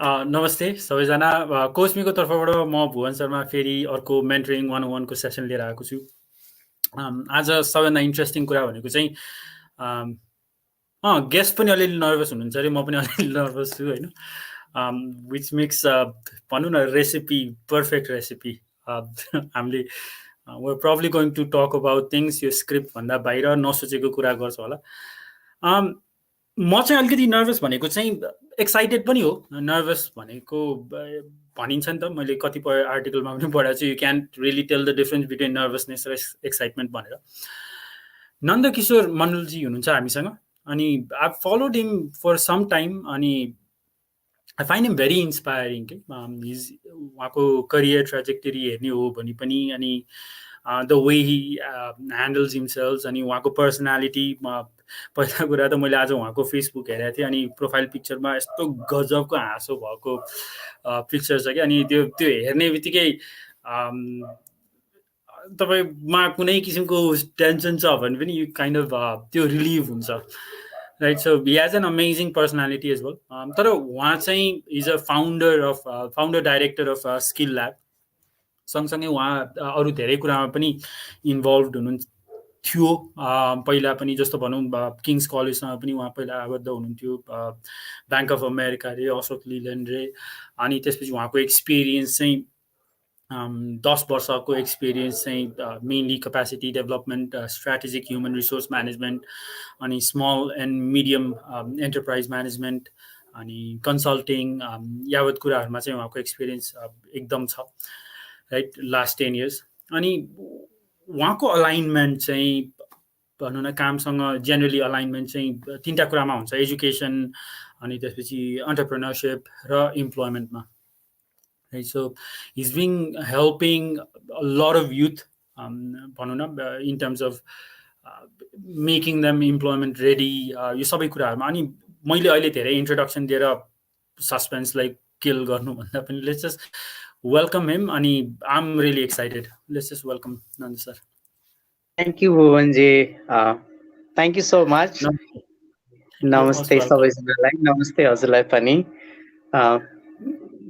नमस्ते सबैजना कोस्मीको तर्फबाट म भुवन शर्मा फेरि अर्को मेन्टरिङ 101 को सेसन लिएर आएको छु। आज सबैभन्दा इन्ट्रेस्टिङ कुरा भनेको चाहिँ गेस्ट पनि अलिअलि नर्भस हुनुहुन्छ अरे, म पनि अलिअलि नर्भस छु होइन। विच मेक्स भनौँ न रेसिपी, पर्फेक्ट रेसिपी। हामीले we're probably going to talk about things yo script भन्दा बाहिर नसोचेको कुरा गर्छ होला। म चाहिँ अलिकति नर्भस भनेको चाहिँ एक्साइटेड पनि हो। नर्भस भनेको भनिन्छ नि त, मैले कतिपय आर्टिकलमा पनि पढाएको छु, you can't really tell the difference between nervousness र एक्साइटमेन्ट भनेर। नन्द किशोर मण्डलजी हुनुहुन्छ हामीसँग, अनि I followed him for some time, अनि I find him very inspiring के। उहाँको करियर ट्रेजेक्टरी हेर्ने हो भने पनि, अनि the way he handles himself, अनि उहाँको पर्सनालिटी। पहिला कुरा त मैले आज उहाँको फेसबुक हेरेको थिएँ, अनि प्रोफाइल पिक्चरमा यस्तो गजबको हाँसो भएको पिक्चर छ कि, अनि त्यो हेर्ने बित्तिकै तपाईँमा कुनै किसिमको टेन्सन छ भने पनि यु काइन्ड अफ त्यो रिलिभ हुन्छ, right. So he has an amazing personality as well. तर उहाँ चाहिँ is a founder director of skill lab. सँगसँगै उहाँ अरू धेरै कुरामा पनि इन्भल्भ हुनुहुन्थ्यो पहिला पनि, जस्तो भनौँ किङ्स कलेजसँग पनि उहाँ पहिला आबद्ध हुनुहुन्थ्यो, ब्याङ्क अफ अमेरिका रे, अशोक लिल्यान्ड रे। अनि त्यसपछि उहाँको एक्सपिरियन्स चाहिँ 10 वर्षको एक्सपिरियन्स चाहिँ mainly capacity development, strategic human resource management, अनि small and medium enterprise management, अनि कन्सल्टिङ, यावत कुराहरूमा चाहिँ उहाँको एक्सपिरियन्स एकदम छ, राइट, लास्ट 10 इयर्स। अनि उहाँको अलाइनमेन्ट चाहिँ भनौँ न, कामसँग जेनरली अलाइनमेन्ट चाहिँ 3टा कुरामा हुन्छ, एजुकेसन, अनि त्यसपछि एन्टरप्रेन्योरसिप र इम्प्लोइमेन्टमा, right. So he's been helping a lot of youth, भनौँ न, in terms of making them employment ready, यो सबै कुराहरूमा। अनि मैले अहिले धेरै इन्ट्रोडक्सन दिएर सस्पेन्सलाई किल गर्नुभन्दा पनि लेट्स जस्ट वेलकम हिम, अनि I am really excited. Let's just welcome Nanda sir. Thank you भुवनजी, थ्याङ्क यू सो मच। नमस्ते सबैजनालाई, नमस्ते हजुरलाई पनि।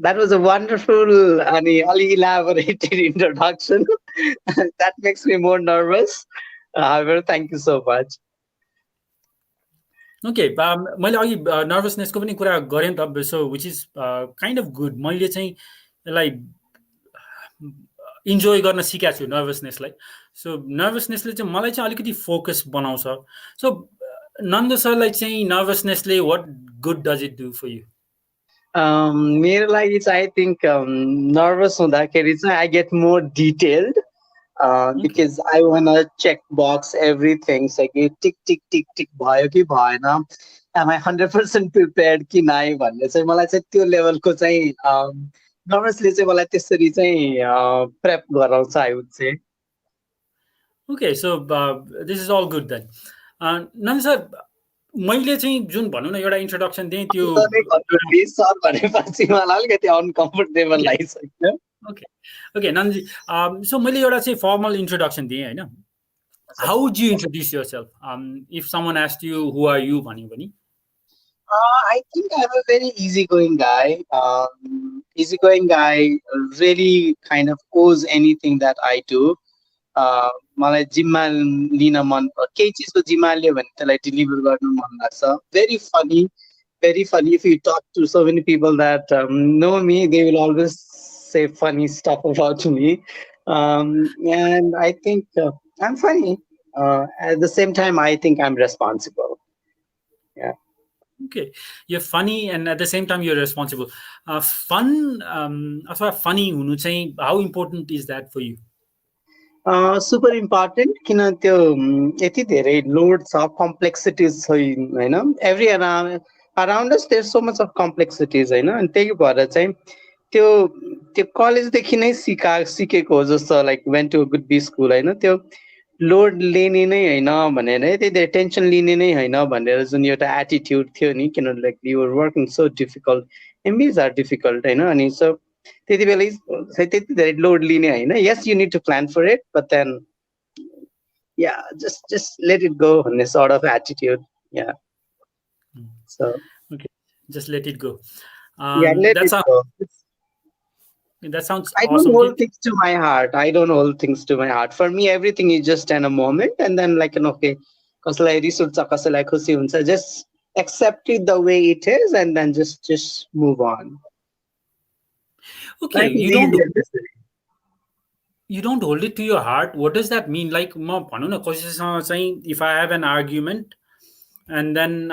That was a wonderful and elaborated introduction. That makes me more nervous. However, thank you so much. Okay, मैले अघि नर्भसनेसको पनि कुरा गरेँ त, so which is kind of good. मैले चाहिँ यसलाई इन्जोय गर्न सिकेको छु नर्भसनेसलाई। सो नर्भसनेसले चाहिँ मलाई चाहिँ अलिकति फोकस बनाउँछ। सो नन्द सरलाई चाहिँ नर्भसनेसले what good does it do for you? मेरो लागि चाहिँ आई थिङ्क नर्भस हुँदाखेरि चाहिँ I get more detailed, because I want check box everything, कि टिक टिक टिक टिक भयो कि भएन, एम आई 100% प्रिपेयर्ड कि नाइ भन्ने चाहिँ मलाई चाहिँ त्यो लेभलको चाहिँ नर्भसले चाहिँ मलाई त्यसरी चाहिँ प्रेप गराउँछ, I would say. Okay, so this is all good then. Nanda sir, मैले चाहिँ जुन भनौँ न एउटा इन्ट्रोडक्सन दिएँ त्यो सर भनेपछि मलाई अलिकति अनकम्फर्टेबल लागिसक्यो। ओके नन्दजी, सो मैले एउटा चाहिँ फर्मल इन्ट्रोडक्सन दिएँ होइन। How would you introduce yourself if someone asked you who are you भन्यो भने? I think I'm a very easygoing guy. Easygoing guy really kind of owes anything that I do. मलाई जिम्मा लिन मन, केही चिजको जिम्मा लियो भने त्यसलाई डेलिभर गर्न मन लाग्छ। Very funny, very funny. If you talk to so many people that know me, they will always say funny stuff about me. And I think I'm funny. At the same time, I think I'm responsible. Yeah. Okay, you're funny and at the same time you're responsible. Fun, funny हुनु चाहिँ how important is that for you? Super important, किन त्यो यति धेरै load छ, complexities छ हैन, every around us there so much of complexities हैन, अनि त्यही भएर चाहिँ त्यो कलेजदेखि नै सिकेको हो जस्तो, like went to a good B school हैन, त्यो लोड लिने नै हैन भनेर, त्यही टेन्सन लिने नै हैन भनेर जुन एउटा एटिट्युड थियो नि, किन like you are working so difficult, MBAs are difficult हैन, अनि सो त्यति बेला त्यति धेरै लोड लिने हैन। Yes, you need to plan for it, but then yeah just let it go भन्ने sort of attitude. Yeah. So okay, just let it go. Yeah, let That it sounds go. that sounds I don't awesome. hold things to my heart. I don't hold things to my heart. For me, everything is just in a moment, and then like an okay, कसैलाई रिस उठ्छ कसैलाई खुसी हुन्छ, just accept it the way it is, and then just move on. Okay, Life is easier this way. you don't hold it to your heart. What does that mean? Like म भनौँ न कसैसँग चाहिँ if I have an argument and then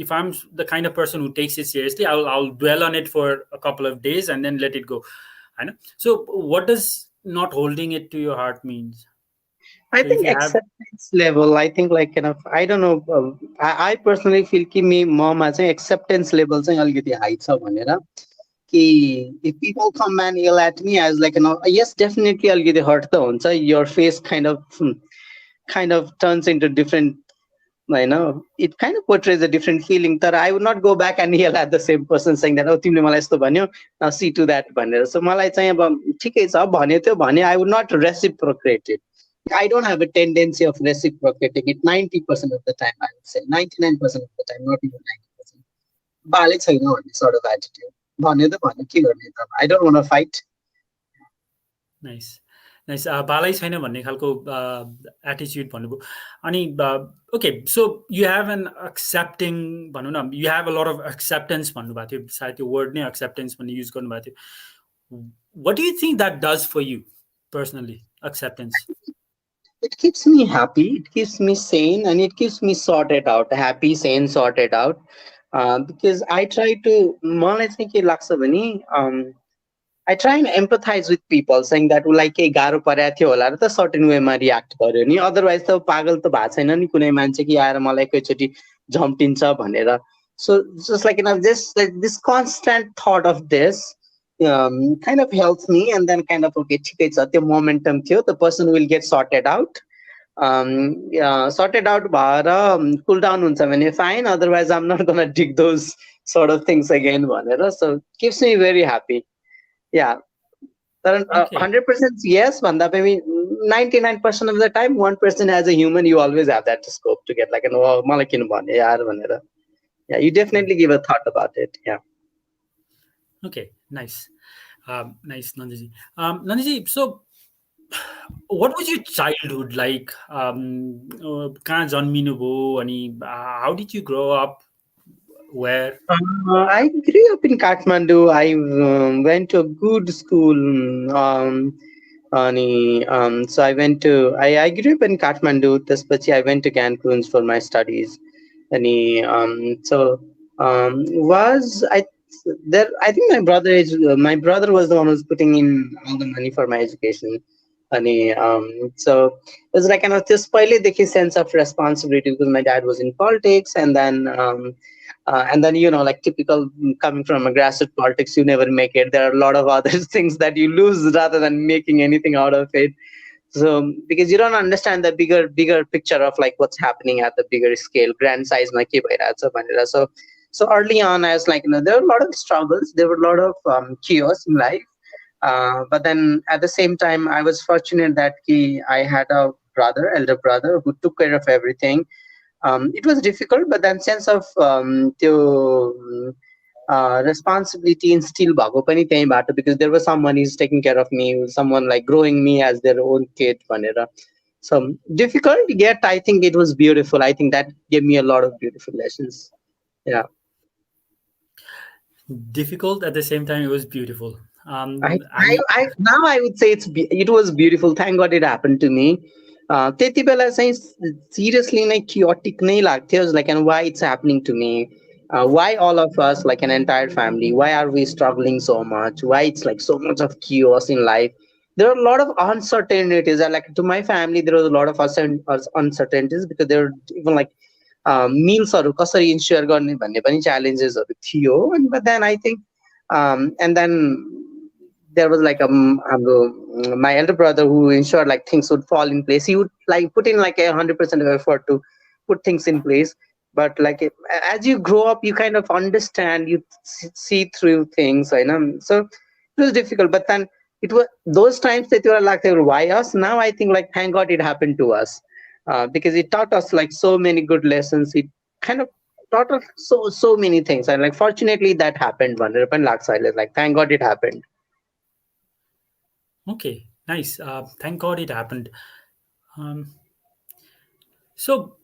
if I'm the kind of person who takes it seriously, I'll dwell on it for a couple of days and then let it go. I know. So what does not holding it to your heart means? I So if think you have acceptance level. I think like I don't know. I personally feel कि mama चाहिँ acceptance level चाहिँ अलिकति high छ भनेर कि if people come and yell at me as like yes definitely अलिकति hurt त हुन्छ. Your face kind of turns into different. I know it kind of portrays a different feeling that I would not go back and yell at the same person saying that oh तिमीले मलाई यस्तो भन्यो now see to that भनेर. So मलाई चाहिँ अब ठिकै छ भन्यो त्यो भने I would not reciprocate it. I don't have a tendency of reciprocating it 90% of the time, I would say. 99% of the time, not even 90%. बालै छैन भन्ने sort of attitude. भन्यो त भन्यो के गर्ने त. I don't want to fight. nice. Nice. बालै छैन भन्ने खालको एटिच्युड भन्नुभयो अनि okay so you have an accepting भनौँ न you have a lot of acceptance भन्नुभएको थियो सायद त्यो वर्ड नै एक्सेप्टेन्स भन्ने युज गर्नुभएको थियो what do you think that does for you personally acceptance It keeps me happy, it keeps me sane, and it keeps me sorted out. Happy, sane, sorted out. Because I try to, मलाई चाहिँ के लाग्छ भने I try and empathize with people saying that उसलाई केही गाह्रो परेको थियो होला र त सर्टेन वेमा रियाक्ट गर्यो नि अदरवाइज त पागल त भएको छैन नि कुनै मान्छे कि आएर मलाई एकैचोटि झम्टिन्छ भनेर so just like just like this constant thought of this kind of helps me and then kind of okay ठिकै छ त्यो momentum थियो the person will get sorted out sorted out भएर cool down हुन्छ भने fine otherwise I'm not gonna dig those sort of things again भनेर so keeps me very happy yeah 100% yes भन्दा पनि 99% of the time 1% as a human you always have that scope to get like मलाई किन भन्यो यार भनेर yeah you definitely give a thought about it yeah okay nice nice Nandaji Nandaji so what was your childhood like कहाँ जन्मिनु भयो अनि how did you grow up where I grew up in Kathmandu. I went to a good school. So I went to I grew up in Kathmandu. त्यसपछि I went to Cancun for my studies. Was I there? I think my brother was the one who was putting in all the money for my education. So it was like this पहिलेदेखि sense of responsibility because my dad was in politics and then like typical coming from a grassroots politics you never make it there are a lot of other things that you lose rather than making anything out of it so because you don't understand the bigger picture of like what's happening at the bigger scale grand size ma ke bhairahcha bhanera so early on I was like there were a lot of struggles there were a lot of chaos in life but then at the same time I was fortunate that I had a elder brother who took care of everything it was difficult but then sense of responsibility instilled bhako pani त्यहीबाट because there was someone who's taking care of me someone like growing me as their own kid भनेर so difficult yet I think it was beautiful I think that gave me a lot of beautiful lessons yeah difficult at the same time it was beautiful now I would say it was beautiful thank God it happened to me त्यति बेला चाहिँ seriously नै chaotic नै लाग्थ्यो like and why it's happening to me why all of us like an entire family why are we struggling so much why it's like so much of chaos in life there are a lot of uncertainties and like to my family there was a lot of uncertainties because there were even like mealsहरू कसरी ensure गर्ने भन्ने पनि challengesहरू थियो but then I think and then there was like my elder brother who ensured like things would fall in place he would like put in like 100% of effort to put things in place but like as you grow up you kind of understand you see through things so it was difficult but then it was those times that you were like why us now I think like thank God it happened to us because it taught us like so many good lessons it kind of taught us so many things, and like fortunately that happened. One like thank God it happened. Okay, nice. Thank God it happened. Um, so,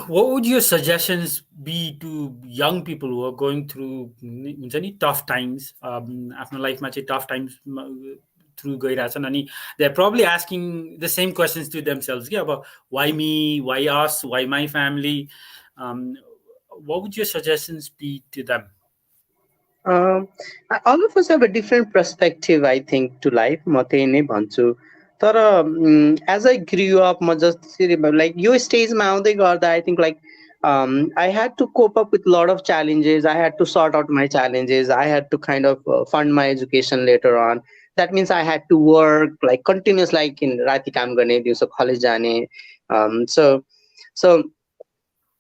what would your suggestions be to young people who are going through हुन्छ नि tough times, आफ्नो लाइफमा चाहिँ tough times through गइरहेछन् अनि they're probably asking the same questions to themselves कि अब why me, why us, why my family, um, what would your suggestions be to them? Um, all of us have a different perspective, I think, to life. म त्यही नै भन्छु. तर as I grew up, म जसरी like यो स्टेजमा आउँदै गर्दा, I think like I had to cope up with a lot of challenges. I had to sort out my challenges. I had to kind of fund my education later on. That means I had to work like continuous, like in राति काम गर्ने, दिउँसो college जाने. So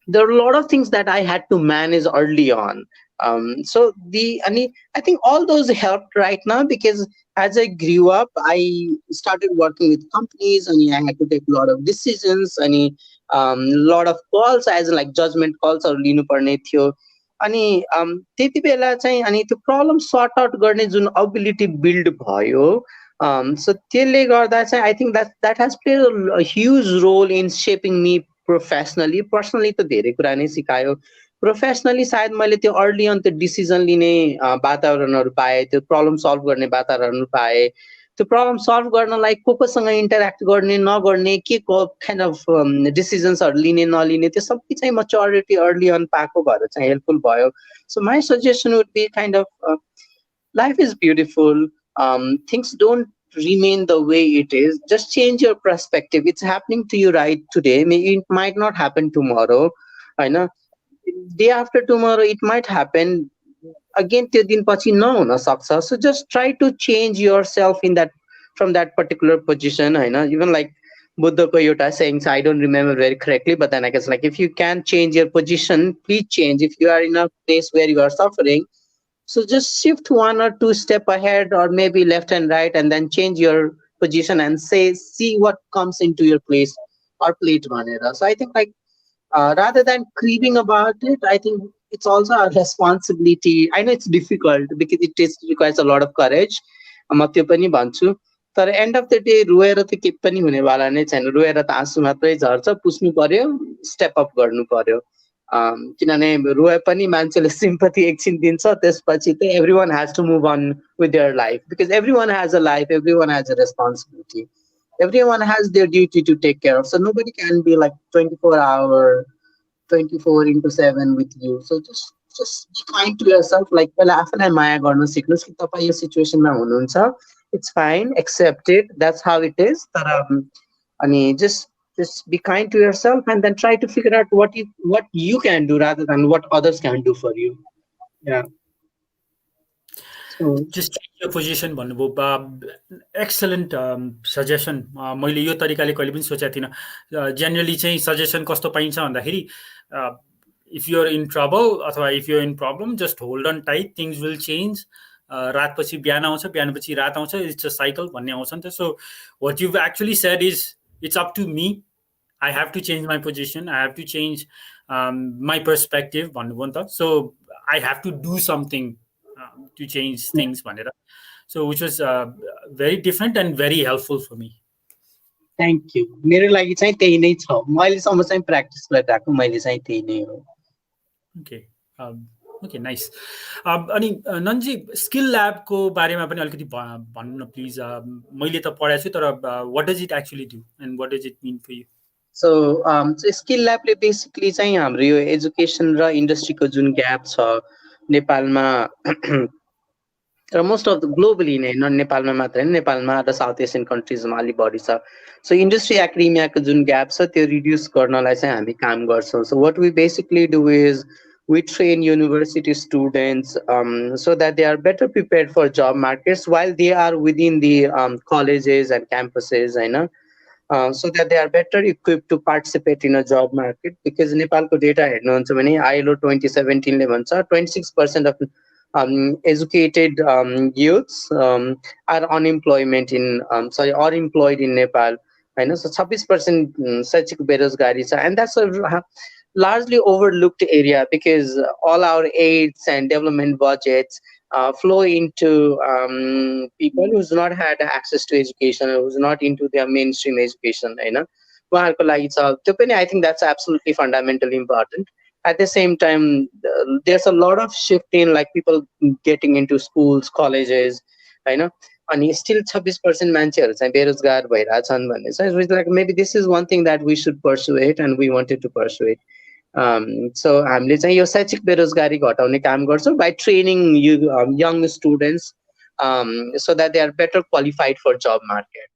there are a lot of things that I had to manage early on. I think all those helped right now, because as I grew up, I started working with companies and I had to take a lot of decisions and a lot of calls, as in like judgment calls or लिनु पर्ने थियो. अनि त्यति बेला चाहिँ अनि त्यो problem sort out गर्ने जुन ability build भयो, so त्यसले गर्दा चाहिँ I think that has played a huge role in shaping me professionally. Personally त धेरै कुरा नै सिकायो. प्रोफेसनली सायद मैले त्यो अर्ली अन त्यो डिसिजन लिने वातावरणहरू पाएँ, त्यो प्रब्लम सल्भ गर्ने वातावरण पाएँ, त्यो प्रब्लम सल्भ गर्नलाई कोसँग इन्टरेक्ट गर्ने नगर्ने, के काइन्ड अफ डिसिजन्सहरू लिने नलिने, त्यो सबै चाहिँ मच्योरिटी अर्ली अन पाएको भएर चाहिँ हेल्पफुल भयो. So my suggestion would be kind of life is beautiful. Things don't remain the way it is. Just change your perspective. It's happening to you right today. Maybe it might not happen tomorrow. I know. Day after tomorrow, it might happen. Again, त्यो दिनपछि नहुन सक्छ. So just try to change yourself in that, from that particular position. I know. Even like बुद्धको एउटा saying, I don't remember very correctly, but then I guess like if you can change your position, please change. If you are in a place where you are suffering, so just shift one or two step ahead, or maybe left and right, and then change your position and say, see what comes into your place or plate manera. So I think like rather than grieving about it, I think it's also a responsibility. I know it's difficult because requires a lot of courage. म त्यो पनि भन्छु. तर end of the day रोएर त के पनि हुनेवाला नै छैन. रोएर त आँसु मात्रै झर्छ. पुस्नु पर्यो, स्टेप अप गर्नु पर्यो. किनभने रोए पनि मान्छेले सिम्पथी एकछिन दिन्छ, त्यसपछि त everyone has to move on with their life, because everyone has a life, everyone has a responsibility, everyone has their duty to take care of. So nobody can be like 24-hour, 24 into 7 with you. So just be kind to yourself. Like पहिला आफूलाई माया गर्न सिक्नुस् कि तपाईँ यो सिचुएसनमा हुनुहुन्छ. It's fine, accept it. That's how it is. तर अनि just be kind to yourself, and then try to figure out what you can do rather than what others can do for you. Yeah. So Just change your position भन्नुभयो. Excellent suggestion. मैले यो तरिकाले कहिले पनि सोचेको थिइनँ. Generally चाहिँ suggestion कस्तो पाइन्छ भन्दाखेरि इफ युआर इन ट्रबल अथवा if you're in problem, just hold on tight, things will change. रातपछि बिहान आउँछ, बिहानपछि रात आउँछ, इट्स अ साइकल भन्ने आउँछ नि त. So what you've actually said is it's up to me. I have to change my position. I have to change my perspective. भन्नुभयो नि त. So I have to do something to change things भनेर. So which was very different and very helpful for me. thank you. मेरो लागि चाहिँ त्यही नै छ. अहिलेसम्म चाहिँ प्र्याक्टिस गरिरहेको मैले चाहिँ त्यही नै हो. Okay. Okay, nice. अनि नन्जी, स्किल ल्याबको बारेमा पनि अलिकति भन्नु न प्लिज. मैले त पढाएको छु, तर what does it actually do and what does it mean for you? So skill ल्याबले बेसिकली चाहिँ हाम्रो यो एजुकेसन र इन्डस्ट्रीको जुन ग्याप छ नेपालमा, र मोस्ट अफ द ग्लोबली नै, नेपालमा मात्र होइन, नेपालमा र साउथ एसियन कन्ट्रिजमा अलिक बढी छ. सो इन्डस्ट्री एकाडेमियाको जुन ग्याप छ त्यो रिड्युस गर्नलाई चाहिँ हामी काम गर्छौँ. So what we basically do is we train university students so that they are better prepared for job markets while they are within the colleges and campuses, I know. So that they are better equipped to participate in a job market. Because नेपालको data हेर्नुहुन्छ भने ILO 2017 ले भन्छ 26% of educated youths are unemployment in are employed in Nepal. I know, so 26% शैक्षिक बेरोजगारी छ. And that's a largely overlooked area, because all our aids and development budgets flow into people who's not had access to education, or who's not into their mainstream education, उहाँहरूको लागि छ त्यो पनि I think that's absolutely fundamentally important. At the same time, there's a lot of shift in like people getting into schools, colleges, होइन अनि still 26% मान्छेहरू चाहिँ बेरोजगार भइरहेछन् भन्ने छ like maybe this is one thing that we should pursue it and we wanted to pursue it so हामीले चाहिँ यो शैक्षिक बेरोजगारी घटाउने काम गर्छौँ बाई training young students so that they are better qualified for job market,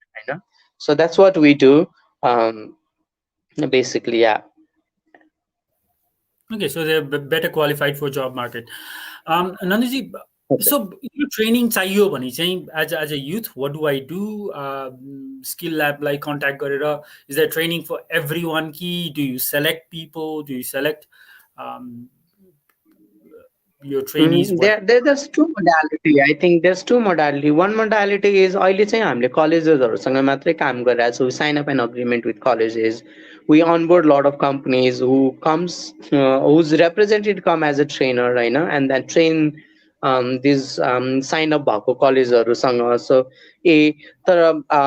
so that's what we do, basically. Yeah. Okay, so they're better qualified for job market. Nandaji, Okay. so your training चाहियो भने चाहिँ as a youth, what do I do? Skill lab like contact गरेर, is there training for everyone? Ki do you select people? Do you select your trainees? There's two modality. I think there's two modality. One modality is अहिले चाहिँ हामीले कलेजेसहरूसँग मात्रै काम गरिरहेको छौँ. We sign up an agreement with colleges. We onboard a lot of companies whose representative come as a trainer, right? And then train these sign up भएको कलेजहरूसँग. So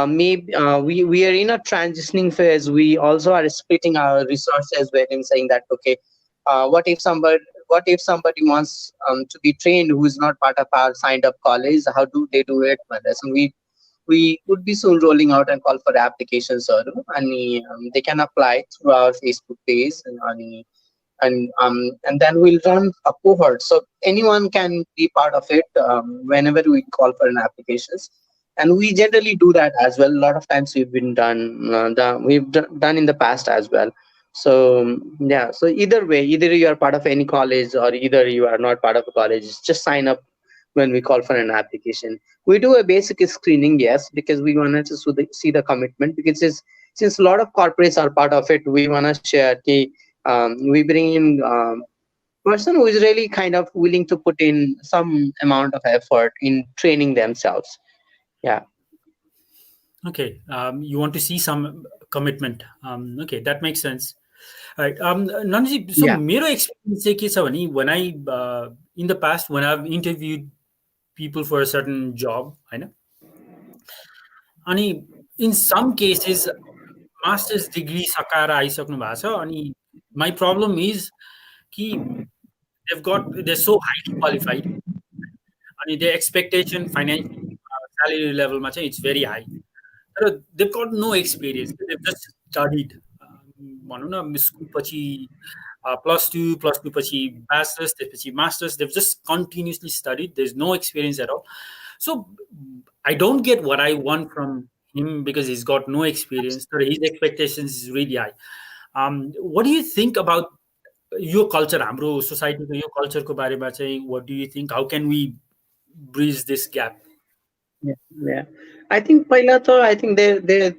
maybe we are in a transitioning phase. We also are splitting our resources wherein saying that okay, what if somebody wants to be trained who is not part of our signed up college? How do they do it? So we would be soon rolling out and call for applications, and they can apply through our Facebook page, and then we'll run a cohort, so anyone can be part of it whenever we call for an applications. And we generally do that as well. A lot of times we've done in the past as well. So yeah, so either way, either you are part of any college or either you are not part of a college, just sign up when we call for an application. We do a basic screening, yes, because we want to see the commitment, because since a lot of corporates are part of it, we want to share we bring in person who is really kind of willing to put in some amount of effort in training themselves. Yeah. Okay, you want to see some commitment. Okay, that makes sense. Right. Nandaji, so Yeah. मेरो experience चाहिँ के छ भने, when I in the past when I've interviewed people for a certain job, होइन, अनि in some cases master's degree सकाएर आइसक्नु भएको छ, अनि my problem is कि they're so highly qualified, अनि their expectation financial salary level मा चाहिँ it's very high. They've got no experience. They've just studied. भनौँ न स्कुल पछि +2 पछि ब्याचलर्स, त्यसपछि masters. They've just continuously studied. There's no experience at all. So I don't get what I want from him because he's got no experience. So his expectations is really high. What do you think about your culture, हाम्रो सोसाइटीको यो कल्चरको बारेमा चाहिँ? What do you think? How can we bridge this gap? Yeah. I think I think they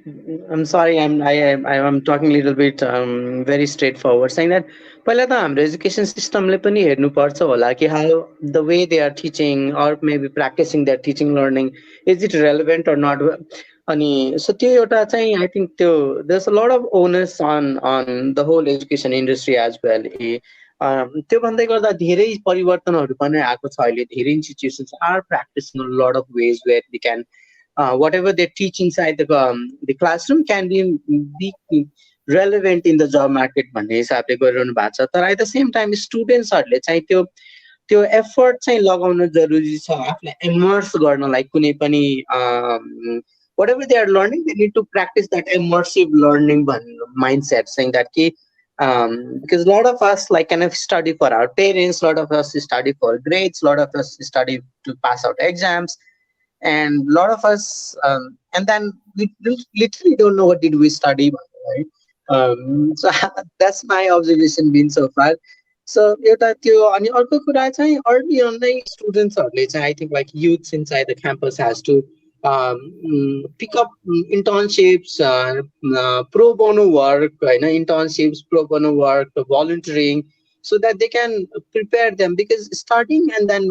I'm sorry, I'm talking a little bit very straightforward, saying that पहिला त हाम्रो education सिस्टमले पनि हेर्नुपर्छ होला कि how the way they are teaching or maybe practicing their teaching learning, is it relevant or not. अनि so त्यो एउटा चाहिँ I think there's a lot of onus on the whole education industry as well. त्यो भन्दै गर्दा धेरै परिवर्तनहरू पनि आएको छ अहिले. धेरै institutions are practicing a lot of ways where they can whatever they teach inside the classroom can be relevant in the job market भन्ने हिसाबले गरिरहनु भएको छ. तर at the same time स्टुडेन्ट्सहरूले चाहिँ त्यो एफर्ट चाहिँ लगाउन जरुरी छ आफूलाई इमर्स गर्नलाई. कुनै पनि whatever they are learning, they need to practice that immersive learning mindset, saying that because a lot of us like kind of study for our parents, a lot of us study for grades, a lot of us study to pass out exams, and a lot of us and then we literally don't know what did we study, right? So that's my observation been so far. So एउटा त्यो अनि अर्को कुरा चाहिँ early on नै स्टुडेन्ट्सहरूले चाहिँ I think like youths inside the campus has to pick up internships, pro bono work, internships, pro bono work, volunteering, so that they can prepare them, because starting and then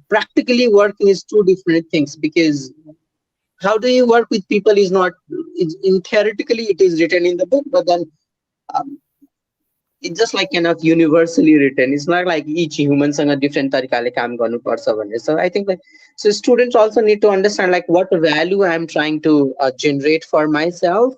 practically working is two different things. Because how do you work with people is not in theoretically it is written in the book, but then it's just like kind of universally written. It's not like each human सँग different तरिकाले काम गर्नुपर्छ भन्ने. So I think like, so students also need to understand like what value I'm trying to generate for myself.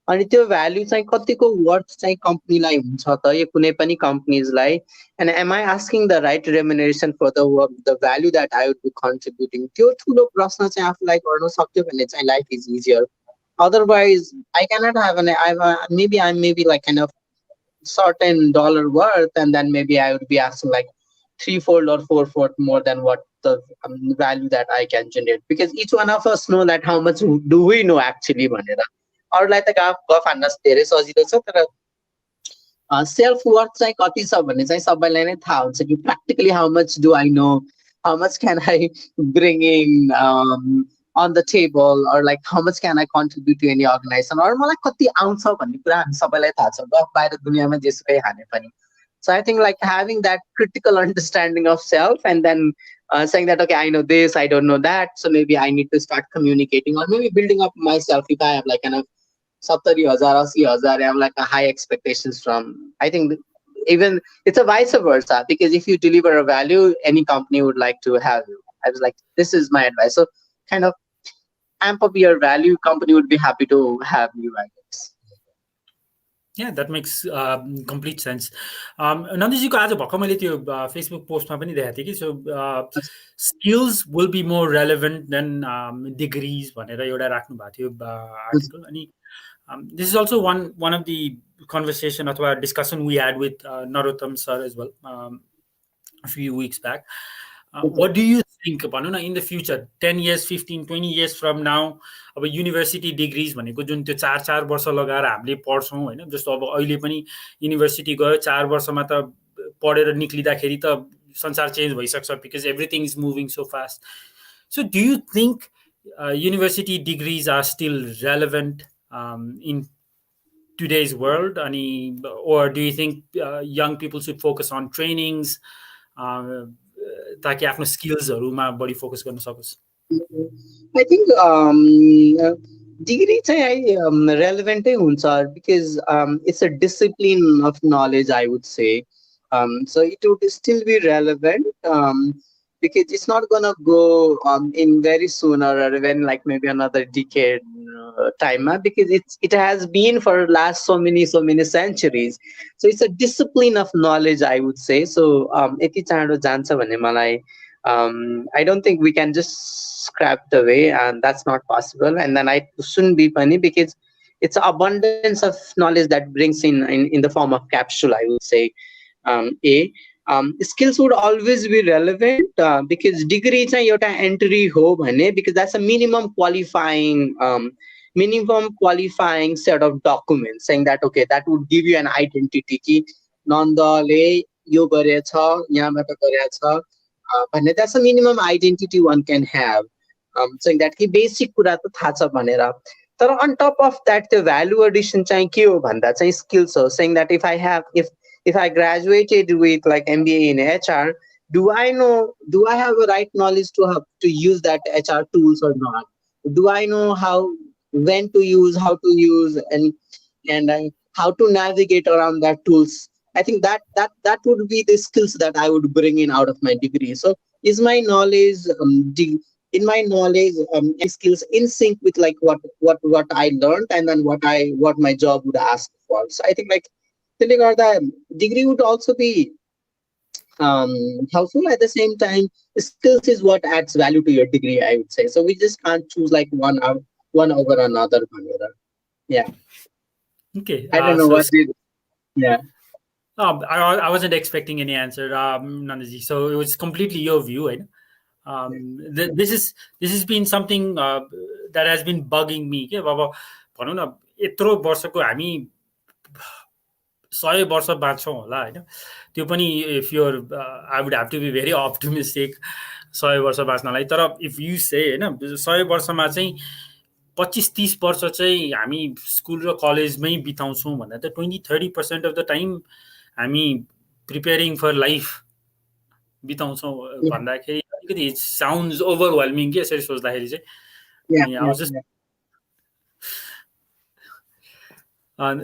अनि त्यो भ्याल्यु चाहिँ कतिको वर्थ चाहिँ कम्पनीलाई हुन्छ त यो कुनै पनि कम्पनीजलाई, and am I asking the right remuneration for the work, the value that I would be contributing? त्यो ठुलो प्रश्न चाहिँ आफूलाई गर्न सक्यो भने चाहिँ life is easier. Otherwise, I cannot have maybe I'm maybe like kind of certain dollar worth, and then maybe I would be asking like threefold or fourfold more than what the value that I can generate, because each one of us know that how much do we know actually भनेर. अरूलाई त गफ हान्न धेरै सजिलो छ, तर self worth चाहिँ कति छ भन्ने चाहिँ सबैलाई नै थाहा हुन्छ कि practically how much do I know, how much can I bring in on the table, or like how much can I contribute to any organization, or मलाई कति आउँछ भन्ने कुरा हामी सबैलाई थाहा छ गफ बाहिर दुनियाँमा जेसुकै हाने पनि. So I think like having that critical understanding of self, and then saying that, okay, I know this, I don't know that, so maybe I need to start communicating, or maybe building up myself. If I have like kind of 70,000, 80,000, I have like a high expectations from, I think even it's a vice versa, because if you deliver a value, any company would like to have you. I was like, this is my advice. So kind of amp up your value, company would be happy to have you, I guess. Yeah, that makes complete sense. नन्दजीको आज भर्खर मैले त्यो Facebook पोस्टमा पनि देखाएको थिएँ कि, सो skills will be more relevant than degrees भनेर एउटा राख्नु भएको थियो आर्टिकल. अनि this is also one of the conversation अथवा discussion we had with Narottam sir as well a few weeks back. What do you think भनौँ न in the future 10 years 15 20 years from now, अब university degrees भनेको जुन त्यो 4 वर्ष लगाएर हामीले पढ्छौँ होइन, जस्तो अब अहिले पनि युनिभर्सिटी गयो 4 वर्षमा त पढेर निक्लिँदाखेरि त संसार चेन्ज भइसक्छ, because everything is moving so fast. So do you think university degrees are still relevant in today's world, or do you think young people should focus on trainings ताकि आफ्नो स्किल्सहरुमा बढी फोकस गर्न सकोस्? I think degree चाहिँ relevant हुन्छ, because it's a discipline of knowledge, I would say. So it would still be relevant, because it's not gonna go in very soon, or even like maybe another decade time, because it has been for last so many centuries. So it's a discipline of knowledge, I would say. So यति चाँडो जान्छ भन्ने मलाई I don't think we can just scrap it away, and that's not possible. And then I shouldn't be funny, because it's abundance of knowledge that brings in the form of capsule, I would say. Skills would always be relevant, because degree चाहिँ एउटा entry हो भने, because that's a minimum qualifying set of documents saying that, okay, that would give you an identity कि नन्दले यो गरेछ, यहाँबाट गरेछ भन्ने. That's a minimum identity one can have, saying that कि basic कुरा त थाहा छ भनेर. तर on top of that, the value addition चाहिँ के हो भन्दा चाहिँ skills हो, saying that if I graduated with like MBA in HR, do I have a right knowledge to use that HR tools or not? Do I know when to use, how to use, and how to navigate around that tools? I think that would be the skills that I would bring in out of my degree. So is my knowledge skills in sync with like what I learned, and then what my job would ask for? So I think like the degree would also be helpful. At the same time, skills is what adds value to your degree, I would say. So we just can't choose like one over another. Yeah. Okay. I don't know what did. Yeah. I wasn't expecting any answer, Nandaji. So it was completely your view, right? This has been something that has been bugging me. के अब भनौँ न यत्रो वर्षको हामी 100 वर्ष बाँच्छौँ होला हैन, त्यो पनि if you're I would have to be very optimistic 100 वर्ष बाँच्नलाई. तर if you say हैन 100 वर्षमा चाहिँ 25-30 वर्ष चाहिँ हामी स्कुल र कलेजमै बिताउँछौँ भन्दा त 20-30% अफ द टाइम हामी प्रिपेयरिङ फर लाइफ बिताउँछौँ भन्दाखेरि अलिकति इट साउन्ड्स ओभरवेल्मिङ के यसरी सोच्दाखेरि चाहिँ. I was just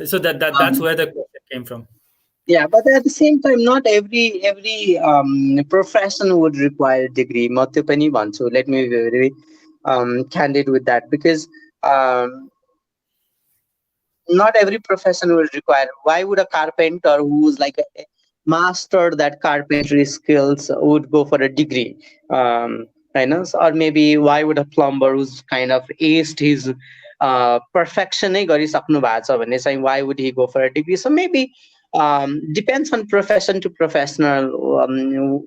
so that's where the question came from. Yeah, but at the same time, not every profession would require a degree. म त्यो पनि भन्छु. Let me be very candid with that, because um, not every profession will require. Why would a carpenter who's like a mastered that carpentry skills would go for a degree? I know. Or maybe why would a plumber who's kind of aced his perfection नै गरिसक्नु भएको छ भने चाहिँ why would he go for a degree? So maybe depends on profession to professional.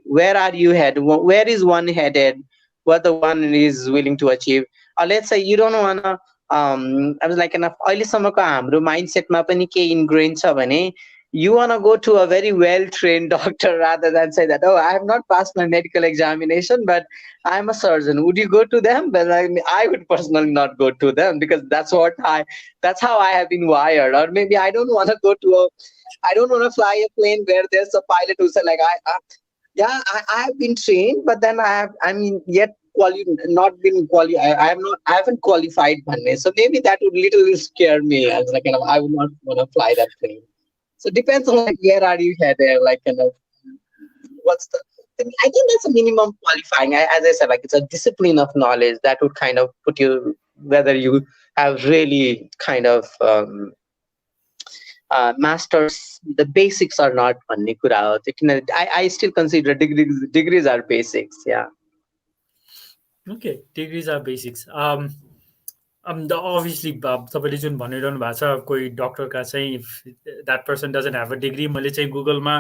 Where are you head? Where is one headed? What the one is willing to achieve? Or let's say you don't wanna I was like enough अहिलेसम्मको हाम्रो माइन्डसेटमा पनि के इन्ग्रेन छ भने you want to go to a very well trained doctor rather than say that, oh, I have not passed my medical examination, but I'm a surgeon. Would you go to them? But I would personally not go to them, because that's how I have been wired. Or maybe I don't want to fly a plane where there's a pilot who said like, yeah, I have been trained, but then I mean, yet not been I haven't qualified. So maybe that would little scare me. As like, I would not want to fly that plane. So depends on like where are you headed, like what's the. I think that's a minimum qualifying. As I said, like it's a discipline of knowledge that would kind of put you whether you have really kind of masters the basics or not. I still consider degrees are basics. Yeah. Okay, degrees are basics. Obviously तपाईँले जुन भनिरहनु भएको छ कोही डक्टरका चाहिँ if that person doesn't have a degree मैले चाहिँ गुगलमा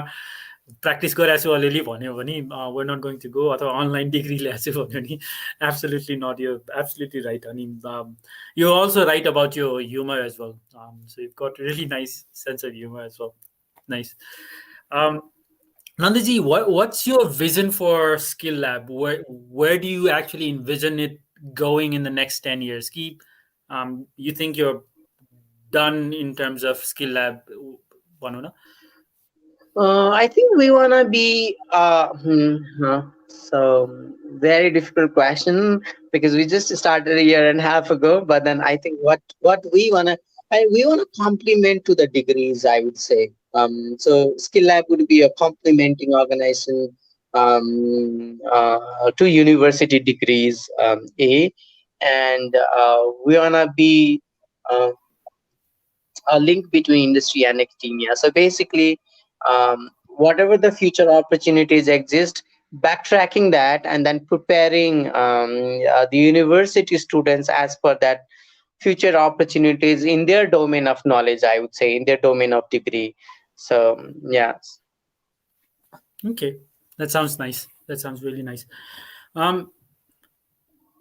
practice गरेको छु अलिअलि भन्यो भने we're not going to go अथवा अनलाइन डिग्री ल्याएको छु भन्यो भने एब्सोल्युटली नट यो एब्सोल्युटली राइट अनि यु अल्सो राइट अबाउट यो humour as well so you got really nice sense of humour as well nice Nandaji, what's your vision for Skill Lab? Where do you actually envision it going in the next 10 years? You think you're done in terms of Skill Lab? Vanuna? I think we wanna be so very difficult question, because we just started a year and a half ago. But then I think what we wanna complement to the degrees, I would say. So Skill Lab would be a complementing organization to university degrees. And we wanna be a link between industry and academia. So basically, whatever the future opportunities exist, backtracking that and then preparing the university students as per that future opportunities in their domain of knowledge, I would say, in their domain of degree. So yeah. Okay, that sounds nice. That sounds really nice.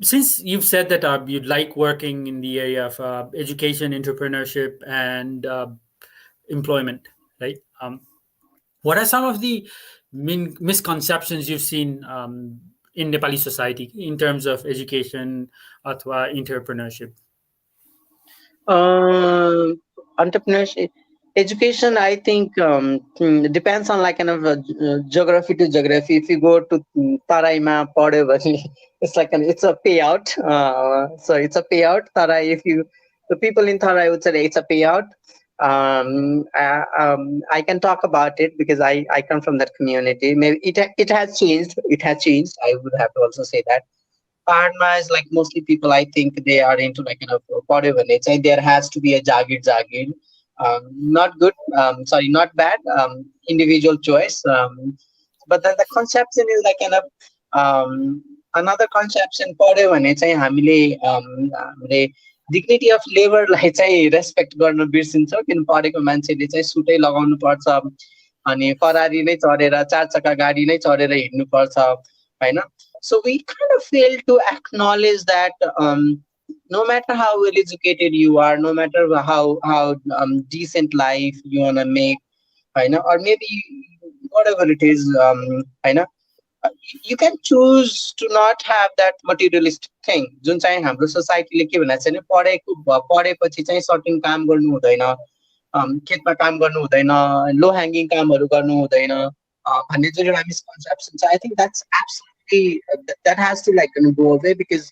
Since you've said that you'd like working in the area of education, entrepreneurship, and employment, right? What are some of the misconceptions you've seen in Nepali society in terms of education or entrepreneurship? Entrepreneurship, education, I think depends on like kind of geography to geography. If you go to Taraima, it's like it's a payout. So it's a payout. Tarai, the people in Tarai would say it's a payout. I can talk about it because I come from that community. Maybe it has changed. It has changed. I would have to also say that. Parma is like mostly people. I think they are into like whatever. It's like there has to be a jagir. Not good. Sorry, not bad. Individual choice. But then the conception is like another conception. Whatever. It's like हामीले dignity of labor लाई चाहिँ respect गर्न बिर्सिन्छ किन पढेको मान्छेले चाहिँ सुटै लगाउनु पर्छ अनि फरारी नै चढेर चार चक्का गाडी नै चढेर हिँड्नु पर्छ हैन. So we kind of fail to acknowledge that no matter how well educated you are, no matter how decent life you wanna make, or maybe whatever it is, you can choose to not have that materialistic thing. जुन चाहिँ हाम्रो सोसाइटीले के भनेको छ भने पढेपछि चाहिँ certain काम गर्नु हुँदैन, खेतमा काम गर्नु हुँदैन, लो ह्याङ्गिङ कामहरू गर्नु हुँदैन भन्ने जुन एउटा मिसकन्सेप्सन छ. I think that's absolutely that has to like go away, because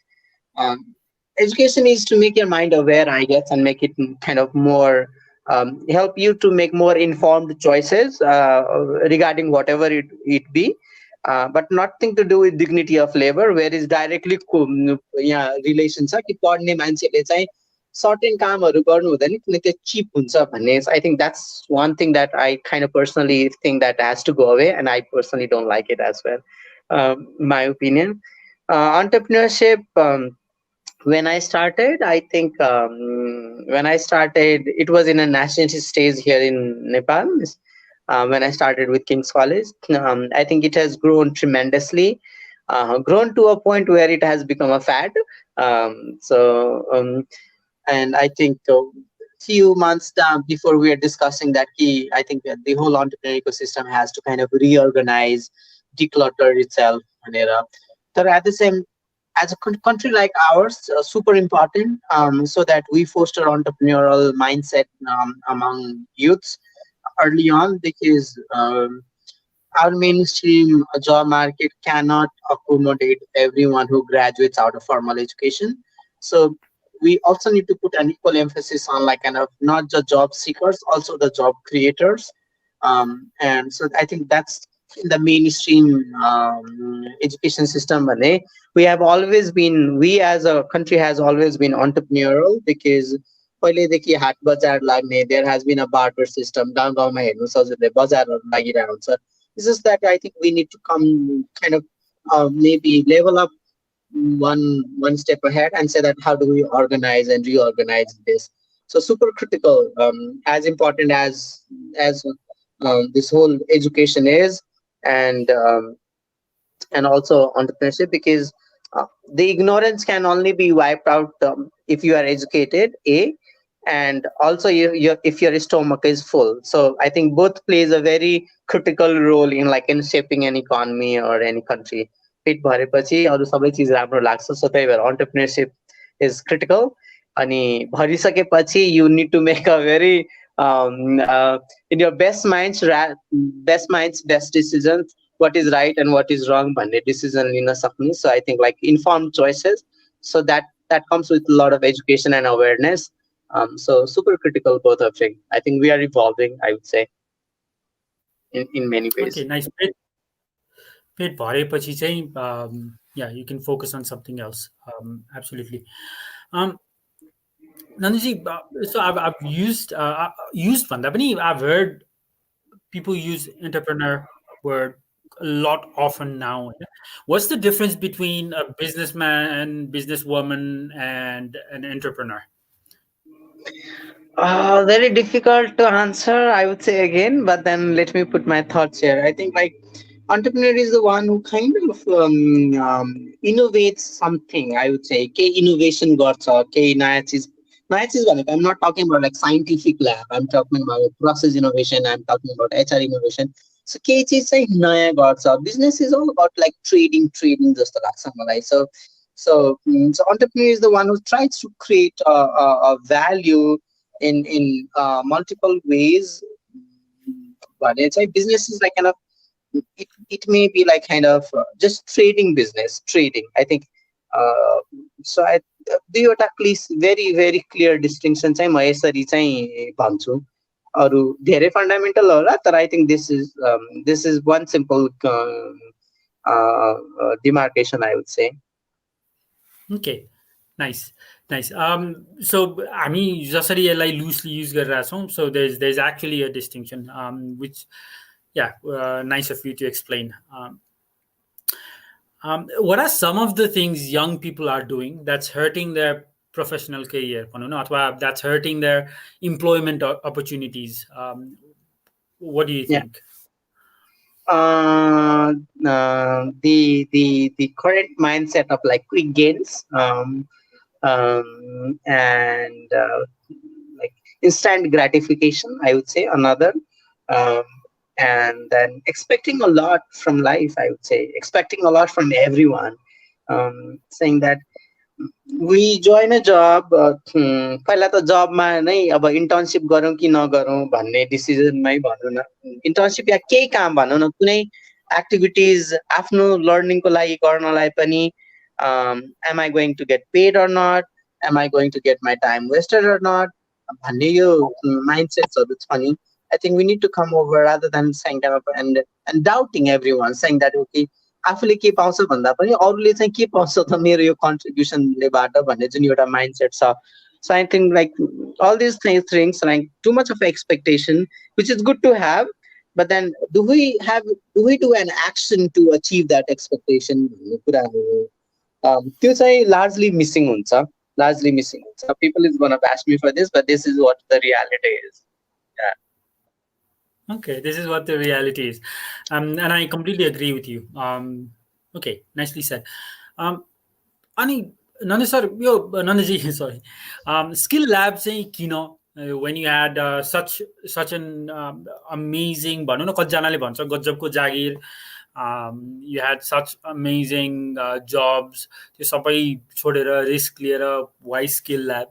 education is to make your mind aware, I guess, and make it kind of more help you to make more informed choices regarding whatever it be, but nothing to do with dignity of labor, where is directly यहाँ relation छ कि पढ्ने मान्छेले चाहिँ certain कामहरू गर्नु हुँदैन किन त्यो चिप हुन्छ भन्ने. I think that's one thing that I kind of personally think that has to go away and I personally don't like it as well. My opinion. Entrepreneurship, when I started, I think when I started, it was in a national stage here in Nepal. When I started with King's College, I think it has grown tremendously, grown to a point where it has become a fad. And I think few months down before we are discussing that key, I think that the whole entrepreneurial ecosystem has to kind of reorganize, declutter itself. But at the same, as a country like ours, super important, so that we foster entrepreneurial mindset among youths early on, because our mainstream job market cannot accommodate everyone who graduates out of formal education. So we also need to put an equal emphasis on like kind of not just job seekers, also the job creators. And so I think that's in the mainstream education system. We have always been, we as a country has always been entrepreneurial, because पहिलेदेखि हाट बजार लाग्ने, there has been a barter system. गाउँ गाउँमा हेर्नु सजिलै बजारहरू लागिरहेको हुन्छ. It's just that I think we need to come kind of maybe level up one step ahead and say that how do we organize and reorganize this. So super critical, as important as this whole education is, and also entrepreneurship, because the ignorance can only be wiped out if you are educated, and also if your stomach is full. So I think both plays a very critical role in like in shaping an economy or any country. पेट भरेपछि अरू सबै चिज राम्रो लाग्छ. सो त्यही भएर entrepreneurship is critical. अनि भरिसकेपछि you need to make a very in your best minds best decisions, what is right and what is wrong भन्ने decision लिन सक्ने. So I think like informed choices, so that comes with a lot of education and awareness. So super critical, both of them. I think we are evolving, I would say, in many ways. Okay, nice. पेट भरेपछि चाहिँ yeah, you can focus on something else. Absolutely. Nandaji, so I've used भन्दा पनि I've heard people use entrepreneur word a lot often now. What's the difference between a businessman, businesswoman, and an entrepreneur? Very difficult to answer, I would say again, but then let me put my thoughts here. I think like entrepreneur is the one who kind of innovates something, I would say. के innovation गर्छ, के नयाँ चिज भनेको I'm not talking about like scientific lab. I'm talking about process innovation. I'm talking about HR innovation. So केही चिज चाहिँ नयाँ गर्छ. Business is all about like trading जस्तो लाग्छ मलाई. So entrepreneur is the one who tries to create a value in multiple ways. But it's like business is like kind of, it may be like kind of just trading. I think so I दुईवटा very very clear distinction चाहिँ म यसरी चाहिँ भन्छु. अरु धेरै fundamental होला, तर I think this is one simple demarcation, I would say. Okay, nice. So हामी जसरी यसलाई loosely use गरिरहेका छौं, so there's actually a distinction, which nice of you to explain. What are some of the things young people are doing that's hurting their professional career, अथवा that's hurting their employment opportunities? What do you think? The current mindset of like quick gains, and like instant gratification, I would say, another. And then expecting a lot from life, I would say, expecting a lot from everyone, saying that we join a job, पहिला त जबमा नै अब internship गरौँ कि नगरौँ भन्ने डिसिजनमै भनौँ न. इन्टर्नशिप या केही काम भनौँ न, कुनै एक्टिभिटिज आफ्नो लर्निङको लागि गर्नलाई पनि am I going to get paid or not? Am I going to get my time wasted or not? भन्ने यो माइन्डसेट्सहरू छ नि, I think we need to come over rather than saying that and doubting everyone, saying that okay, आफूले के पाउँछ भन्दा पनि अरूले चाहिँ के पाउँछ त मेरो यो कन्ट्रिब्युसनलेबाट भन्ने जुन एउटा माइन्डसेट छ. So I think like all these things like too much of expectation, which is good to have, but then do we do an action to achieve that expectation भन्ने कुरा हो. त्यो चाहिँ largely missing हुन्छ. People is gonna bash me for this, but this is what the reality is. Yeah. Okay, this is what the reality is, and I completely agree with you. Okay, nicely said. Ani Nanda sir, yo Nandaji, sorry. Skill lab चाहिँ किन when you had such an amazing भनौँ न कतिजनाले भन्छ गजबको जागिर, you had such amazing jobs, त्यो सबै छोडेर रिस्क लिएर why skill lab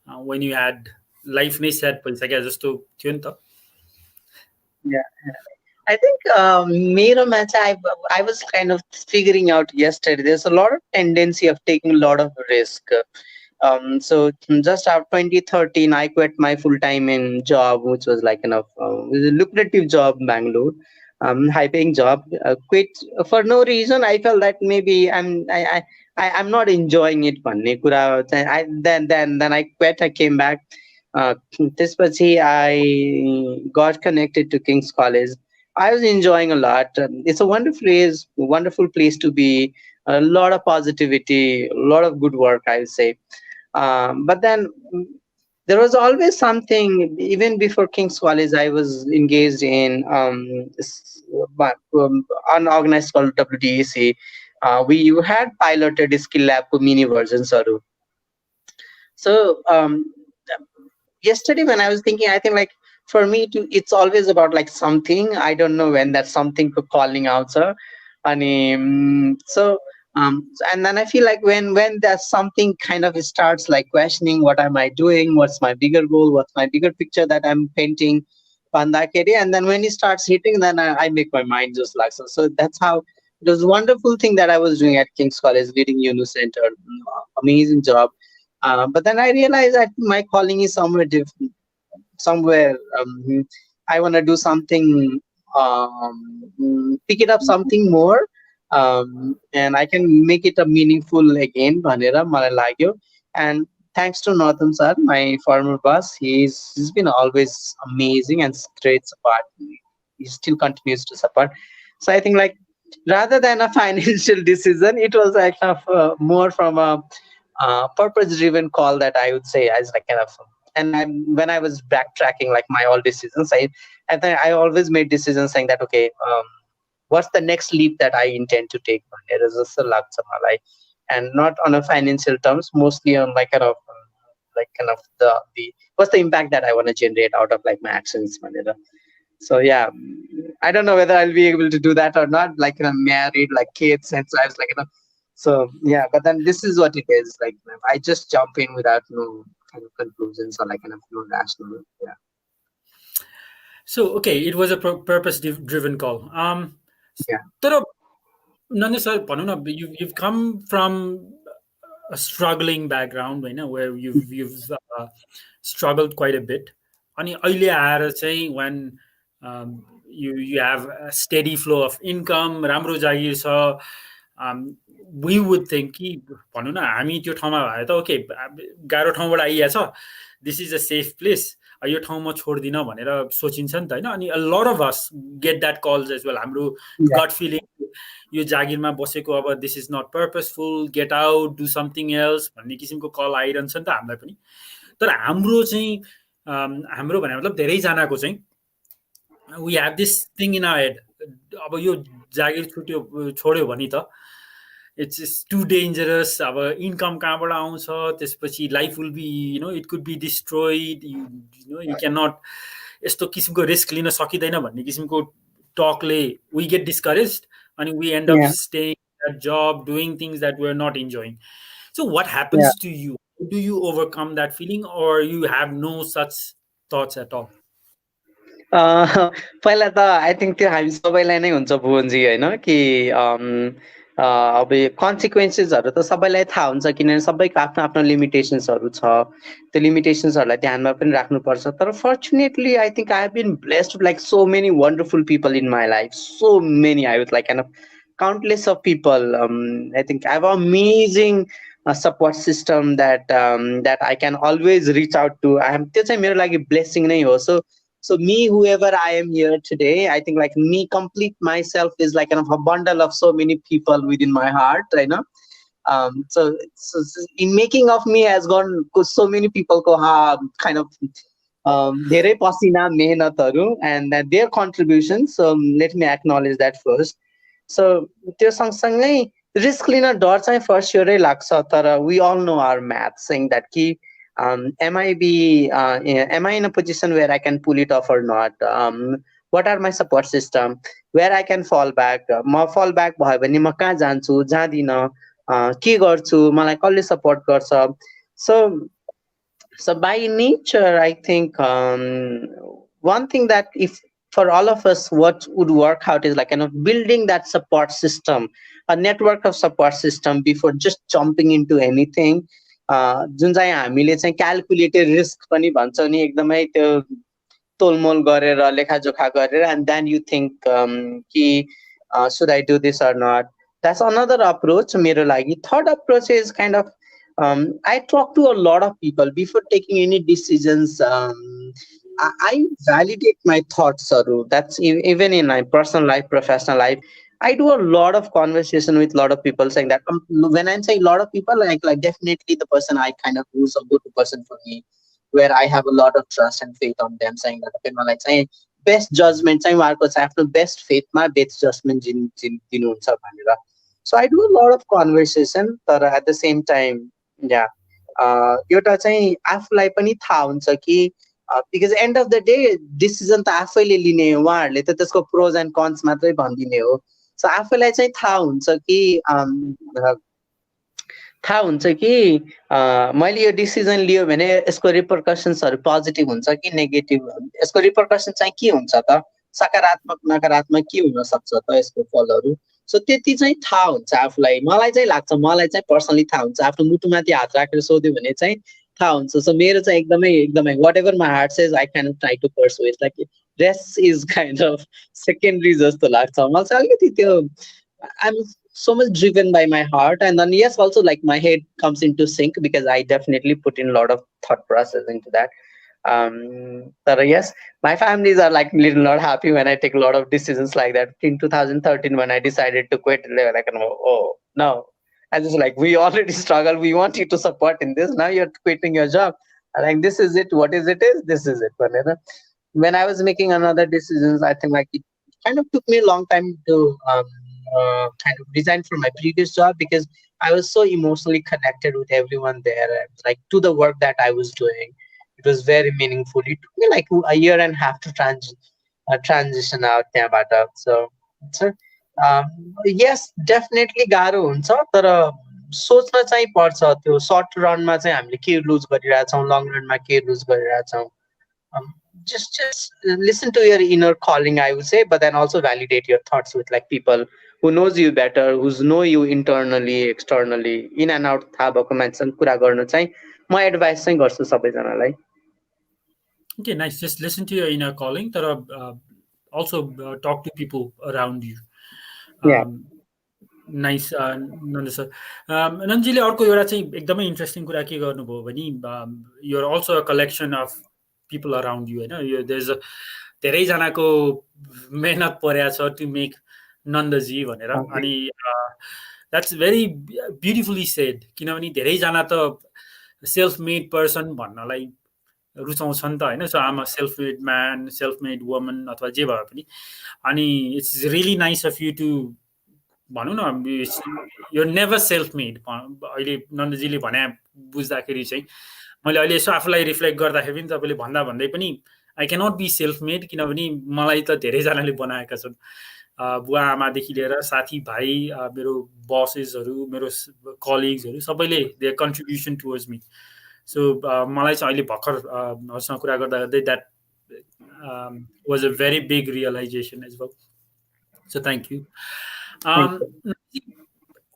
when you had life नै सेट भइसक्यो जस्तो थियो नि त. Yeah. I think मेरोमा चाहिँ I was kind of figuring out yesterday. There's a lot of tendency of taking a lot of risk. So just after 2013, I quit my full-time in job, which was like a lucrative job in Bangalore, high-paying job. Quit for no reason. I felt that maybe I'm not enjoying it. भन्ने कुरा then I quit. I came back. त्यसपछि I got connected to King's College. I was enjoying a lot. It's a wonderful place to be. A lot of positivity, a lot of good work, I would say. But then there was always something. Even before King's College, I was engaged in unorganized called WDAC. We had piloted a skill lab for mini versions. So yesterday when I was thinking, I think like for me it's always about like something. I don't know when that something could calling out, sir. And so and then I feel like when there's something kind of starts like questioning what am I doing, what's my bigger goal, what's my bigger picture that I'm painting, and then when it starts hitting, then I make my mind just like so. So that's how it was a wonderful thing that I was doing at King's College, leading Yunus Center, amazing job. But then I realized that my calling is somewhere different. Somewhere I want to do something, pick it up something more, and I can make it a meaningful again. Bhanera मलाई लाग्यो. And thanks to Northam sir, my former boss, he's been always amazing and great support. He still continues to support. So I think like rather than a financial decision, it was like more from a purpose-driven call that I would say as like kind of. And when I was backtracking like my all decisions, I think I always made decisions saying that okay, what's the next leap that I intend to take? It is just a lot of my life, and not on a financial terms, mostly on like kind of the what's the impact that I want to generate out of like my actions. So yeah, I don't know whether I'll be able to do that or not. Like married, like kids, and so I was like so yeah. But then this is what it is. Like I just jump in without no kind of conclusions or like kind of no rational. Yeah. So okay, it was a purpose-driven call. Yeah. तर Nanda sir, भनौँ न, you've come from a struggling background, होइन, where you've struggled quite a bit. अनि अहिले आएर चाहिँ when you have a steady flow of income, राम्रो जागिर छ, we would think कि भनौँ न हामी त्यो ठाउँमा भए त ओके गाह्रो ठाउँबाट आइएको छ, this is a safe place, यो ठाउँ म छोड्दिनँ भनेर सोचिन्छ नि त होइन. अनि a lot of us get that calls as well. हाम्रो gut feeling यो जागिरमा बसेको अब this is not purposeful, get out, do something else भन्ने किसिमको कल आइरहन्छ नि त हामीलाई पनि. तर हाम्रो चाहिँ हाम्रो भने मतलब धेरैजनाको चाहिँ we have this thing in our head, अब यो जागिर छोड्यो भने त it's too dangerous, अब इन्कम कहाँबाट आउँछ, त्यसपछि life will B it could be destroyed, you cannot, यस्तो किसिमको रिस्क लिन सकिँदैन भन्ने किसिमको टकले we get discouraged and we end up staying at job, doing things that we're not enjoying. So what happens to you? Do you overcome that feeling or you have no such thoughts at all? पहिला त I think त्यो हामी सबैलाई नै हुन्छ भुवनजी होइन कि अब कन्सिक्वेन्सेसहरू त सबैलाई थाहा हुन्छ किनभने सबैको आफ्नो आफ्नो लिमिटेसन्सहरू छ, त्यो लिमिटेसन्सहरूलाई ध्यानमा पनि राख्नुपर्छ। तर fortunately I think I have been blessed like so many wonderful people in my life, so many I would like kind of countless of people. I think I have an amazing support system that I can always reach out to. I am त्यो चाहिँ मेरो लागि blessing नै हो. So me, whoever I am here today, I think like me complete myself is like kind of a bundle of so many people within my heart, right? Know? So in making of me has gone so many people ko kind of धेरै पसिना मेहनतहरू and that their contributions. So let me acknowledge that first. So त्यो सँगसँगै risk लिन डर चाहिँ first स्योरै लाग्छ, तर we all know our math saying that कि am I in a position where I can pull it off or not? What are my support system? Where I can fall back? म fall back भयो भने म कहाँ जान्छु, जाँदिनँ, के गर्छु, मलाई कसले सपोर्ट गर्छ? So by nature, I think one thing that if for all of us, what would work out is like kind of building that support system, a network of support system before just jumping into anything. जुन चाहिँ हामीले चाहिँ calculated risk पनि भन्छौँ नि, एकदमै त्यो तोलमोल गरेर लेखाजोखा गरेर and then you think कि should I do this or not? That's another approach मेरो लागि. Third approach is kind of I talk to a lot of people before taking any decisions. I validate my thoughts, Saru. That's even in my personal life, professional life. I do a lot of conversation with a lot of people saying that when I'm saying a lot of people, like definitely the person I kind of who's a good person for me, where I have a lot of trust and faith on them, saying that okay, like saying best judgment, saying after best faith, my best judgment दिनुहुन्छ भनेर. So I do a lot of conversation, but at the same time, yeah, एउटा चाहिँ आफूलाई पनि थाहा हुन्छ कि because end of the day decision त आफैले लिने हो, उहाँहरूले त त्यसको प्रोज एन्ड कन्स मात्रै भनिदिने हो. सो आफूलाई चाहिँ थाहा हुन्छ कि मैले यो डिसिजन लियो भने यसको रिपरकसन्सहरू पोजिटिभ हुन्छ कि नेगेटिभ, यसको रिपरकसन चाहिँ के हुन्छ त, सकारात्मक नकारात्मक के हुन सक्छ त यसको फलहरू. सो त्यति चाहिँ थाहा हुन्छ आफूलाई. मलाई चाहिँ लाग्छ, मलाई चाहिँ पर्सनली थाहा हुन्छ. आफ्नो मुटुमाथि हात राखेर सोध्यो भने चाहिँ थाहा हुन्छ. सो मेरो चाहिँ एकदमै एकदमै whatever my heart says I can try to pursue it, like rest is kind of secondary जस्तो लाग्छ मलाई चाहिँ अलिकति. त्यो I'm so much driven by my heart, and then yes, also like my head comes into sync because I definitely put in a lot of thought process into that. But yes, my families are like little not happy when I take a lot of decisions like that. In 2013, when I decided to quit, they were like, oh no. I just like, we already struggle. We want you to support in this. Now you're quitting your job. I'm like, this is it. What is it? Is this is it? But when I was making another decisions, I think like it kind of took me a long time to kind of resign from my previous job because I was so emotionally connected with everyone there, like to the work that I was doing. It was very meaningful. It took me like a year and a half to transition out there. But so yes, definitely गाह्रो हुन्छ, तर सोच्न चाहिँ पर्छ. त्यो shirt रनमा चाहिँ हामीले के लुज गरिरहेछौँ, लङ रनमा के लुज गरिरहेछौँ. Just listen to your inner calling, I would say, but then also validate your thoughts with like people who knows you better, who's know you internally, externally, in and out थाहा भएको मान्छेसँग कुरा गर्नु चाहिँ म एडभाइस चाहिँ गर्छु सबैजनालाई. Okay, nice. Just listen to your inner calling, but also talk to people around you. Yeah. Nice, Nanda sir. नन्दजीले अर्को एउटा चाहिँ एकदमै इन्ट्रेस्टिङ कुरा के गर्नुभयो भने you're also a collection of people around you, होइन. there's a धेरैजनाको मेहनत परेको छ to make नन्दजी भनेर. अनि that's very beautifully said, किनभने धेरैजना त सेल्फ मेड पर्सन भन्नलाई रुचाउँछन् त, होइन. So I'm a self made man, self made woman अथवा जे भए पनि. अनि it's really nice of you to भनौँ न, यो नेभर सेल्फ मेड. अहिले नन्दजीले भने बुझ्दाखेरि चाहिँ मैले अहिले यसो आफूलाई रिफ्लेक्ट गर्दाखेरि पनि तपाईँले भन्दा भन्दै पनि I cannot be self made, किनभने मलाई त धेरैजनाले बनाएका छन्. बुवा आमादेखि लिएर साथीभाइ, मेरो बसेसहरू, मेरो कलिग्सहरू, सबैले their contribution towards me. So मलाई चाहिँ अहिले भर्खरसँग कुरा गर्दा गर्दै that was a very big realisation as well. So thank you.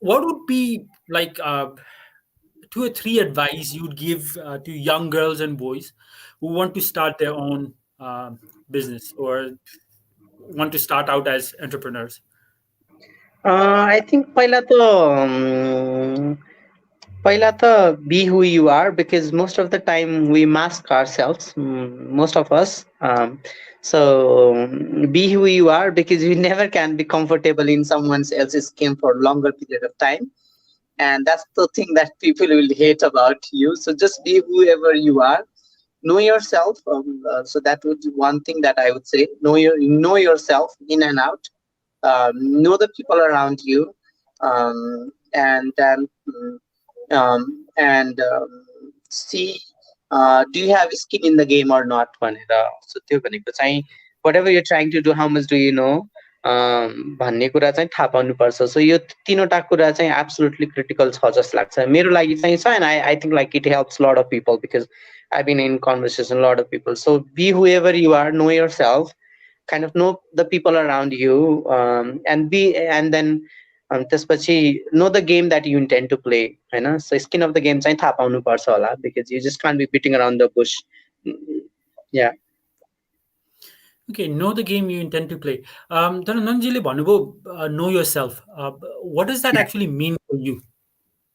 what would be like 2 or 3 advice you'd give to young girls and boys who want to start their own business or want to start out as entrepreneurs? I think पहिला त be who you are, because most of the time we mask ourselves, most of us. So be who you are, because you never can be comfortable in someone else's skin for longer period of time, and that's the thing that people will hate about you. So just be whoever you are. Know yourself. So that would be one thing that I would say. Know yourself in and out. Know the people around you, and then see, do you have skin in the game or not भनेर. So त्यो भनेको चाहिँ whatever you're trying to do, how much do you know, भन्ने कुरा चाहिँ थाहा पाउनुपर्छ. सो यो तीनवटा कुरा चाहिँ एब्सोल्युटली क्रिटिकल छ जस्तो लाग्छ मेरो लागि चाहिँ छ. And I think like it helps lot of people because I been in conversation lot of people. So be whoever you are, know yourself, kind of know the people around you, and then त्यसपछि know the game that you intend to play, होइन. So skin of the game चाहिँ थाहा पाउनु पर्छ होला, because you just can't be beating around the bush. Yeah. Okay, know the game you intend to play. तर नन्दजीले भन्नुभयो know yourself. What does that actually mean for you?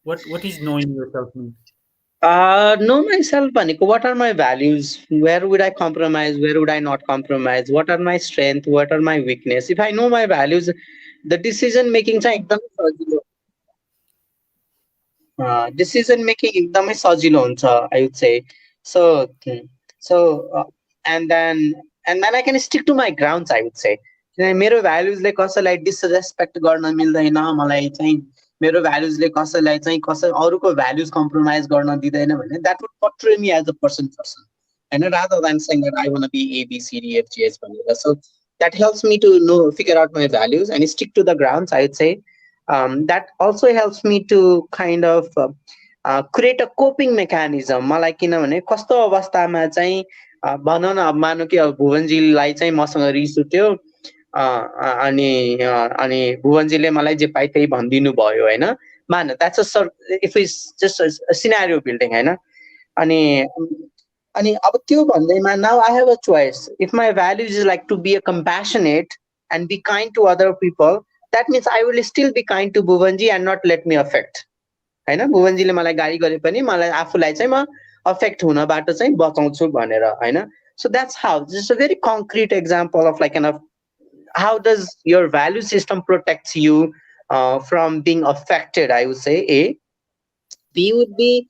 What is knowing yourself mean? Know myself भनेको what are my values, where would I compromise, where would I not compromise, what are my strength, what are my weakness. If I know my values, the decision making चाहिँ एकदमै सजिलो, decision making एकदमै सजिलो हुन्छ, I would say. So so and then I can stick to my grounds, I would say. किनभने मेरो भ्यालुजले कसैलाई disrespect गर्न मिल्दैन, मलाई चाहिँ मेरो भ्यालुजले कसैलाई चाहिँ अरूको भ्यालुज कम्प्रोमाइज गर्न दिँदैन भने that would portray me as a person होइन, rather than saying that I want to be A, B, C, D, F, G, H भनेर. So that helps me to figure out my values and stick to the grounds, I would say. That also helps me to kind of create a coping mechanism. मलाई किनभने कस्तो अवस्थामा चाहिँ भनौँ न, अब मानौँ कि अब भुवनजीलाई चाहिँ मसँग रिस उठ्यो, अनि भुवनजीले मलाई जे पाइ त्यही भनिदिनु भयो होइन, man that's if is just scenario building होइन. अनि अनि अब त्यो भन्दैमा now I have a choice. If my values is like to be a compassionate and be kind to other people, that means I will still be kind to भुवनजी and not let me affect, होइन. भुवनजीले मलाई गाली गरे पनि मलाई आफूलाई चाहिँ म अफेक्ट हुनबाट चाहिँ बचाउँछु भनेर, होइन. So that's how, just a very concrete example of like how does your value system protects you from being affected, I would say. B would be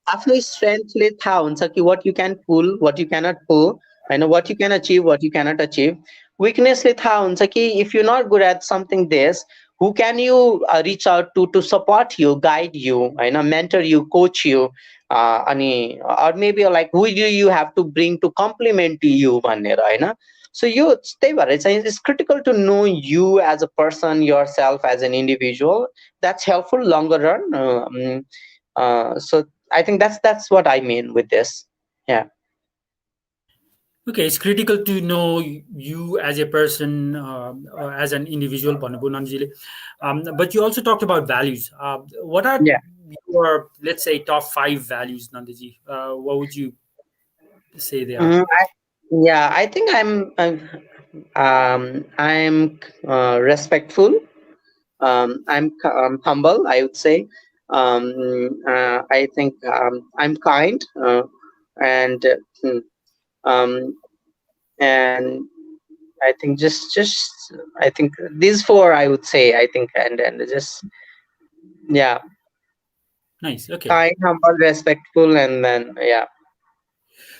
आफ्नो स्ट्रेन्थले थाहा हुन्छ कि what you can pull, what you cannot pull, होइन, what you can achieve, what you cannot achieve. Weaknessले थाहा हुन्छ कि if you're not good at something this, who can you reach out to support you, guide you, होइन, mentor you, coach you, अनि or maybe like who do you have to bring to complement you भनेर, होइन. So यो त्यही भएर चाहिँ it's critical to know you as a person, yourself as an individual. That's helpful longer run. So I think that's what I mean with this. Yeah. Okay, it's critical to know you as a person, or as an individual, भन्नुभयो नन्दजीले. But you also talked about values. What are Yeah. your, let's say, top 5 values, Nandaji? What would you say they are? I think I'm respectful. I'm humble, I would say. I think I'm kind, and and I think just I think these 4 I would say, I think, and just yeah, Nice. Okay. kind, humble, respectful, and then yeah.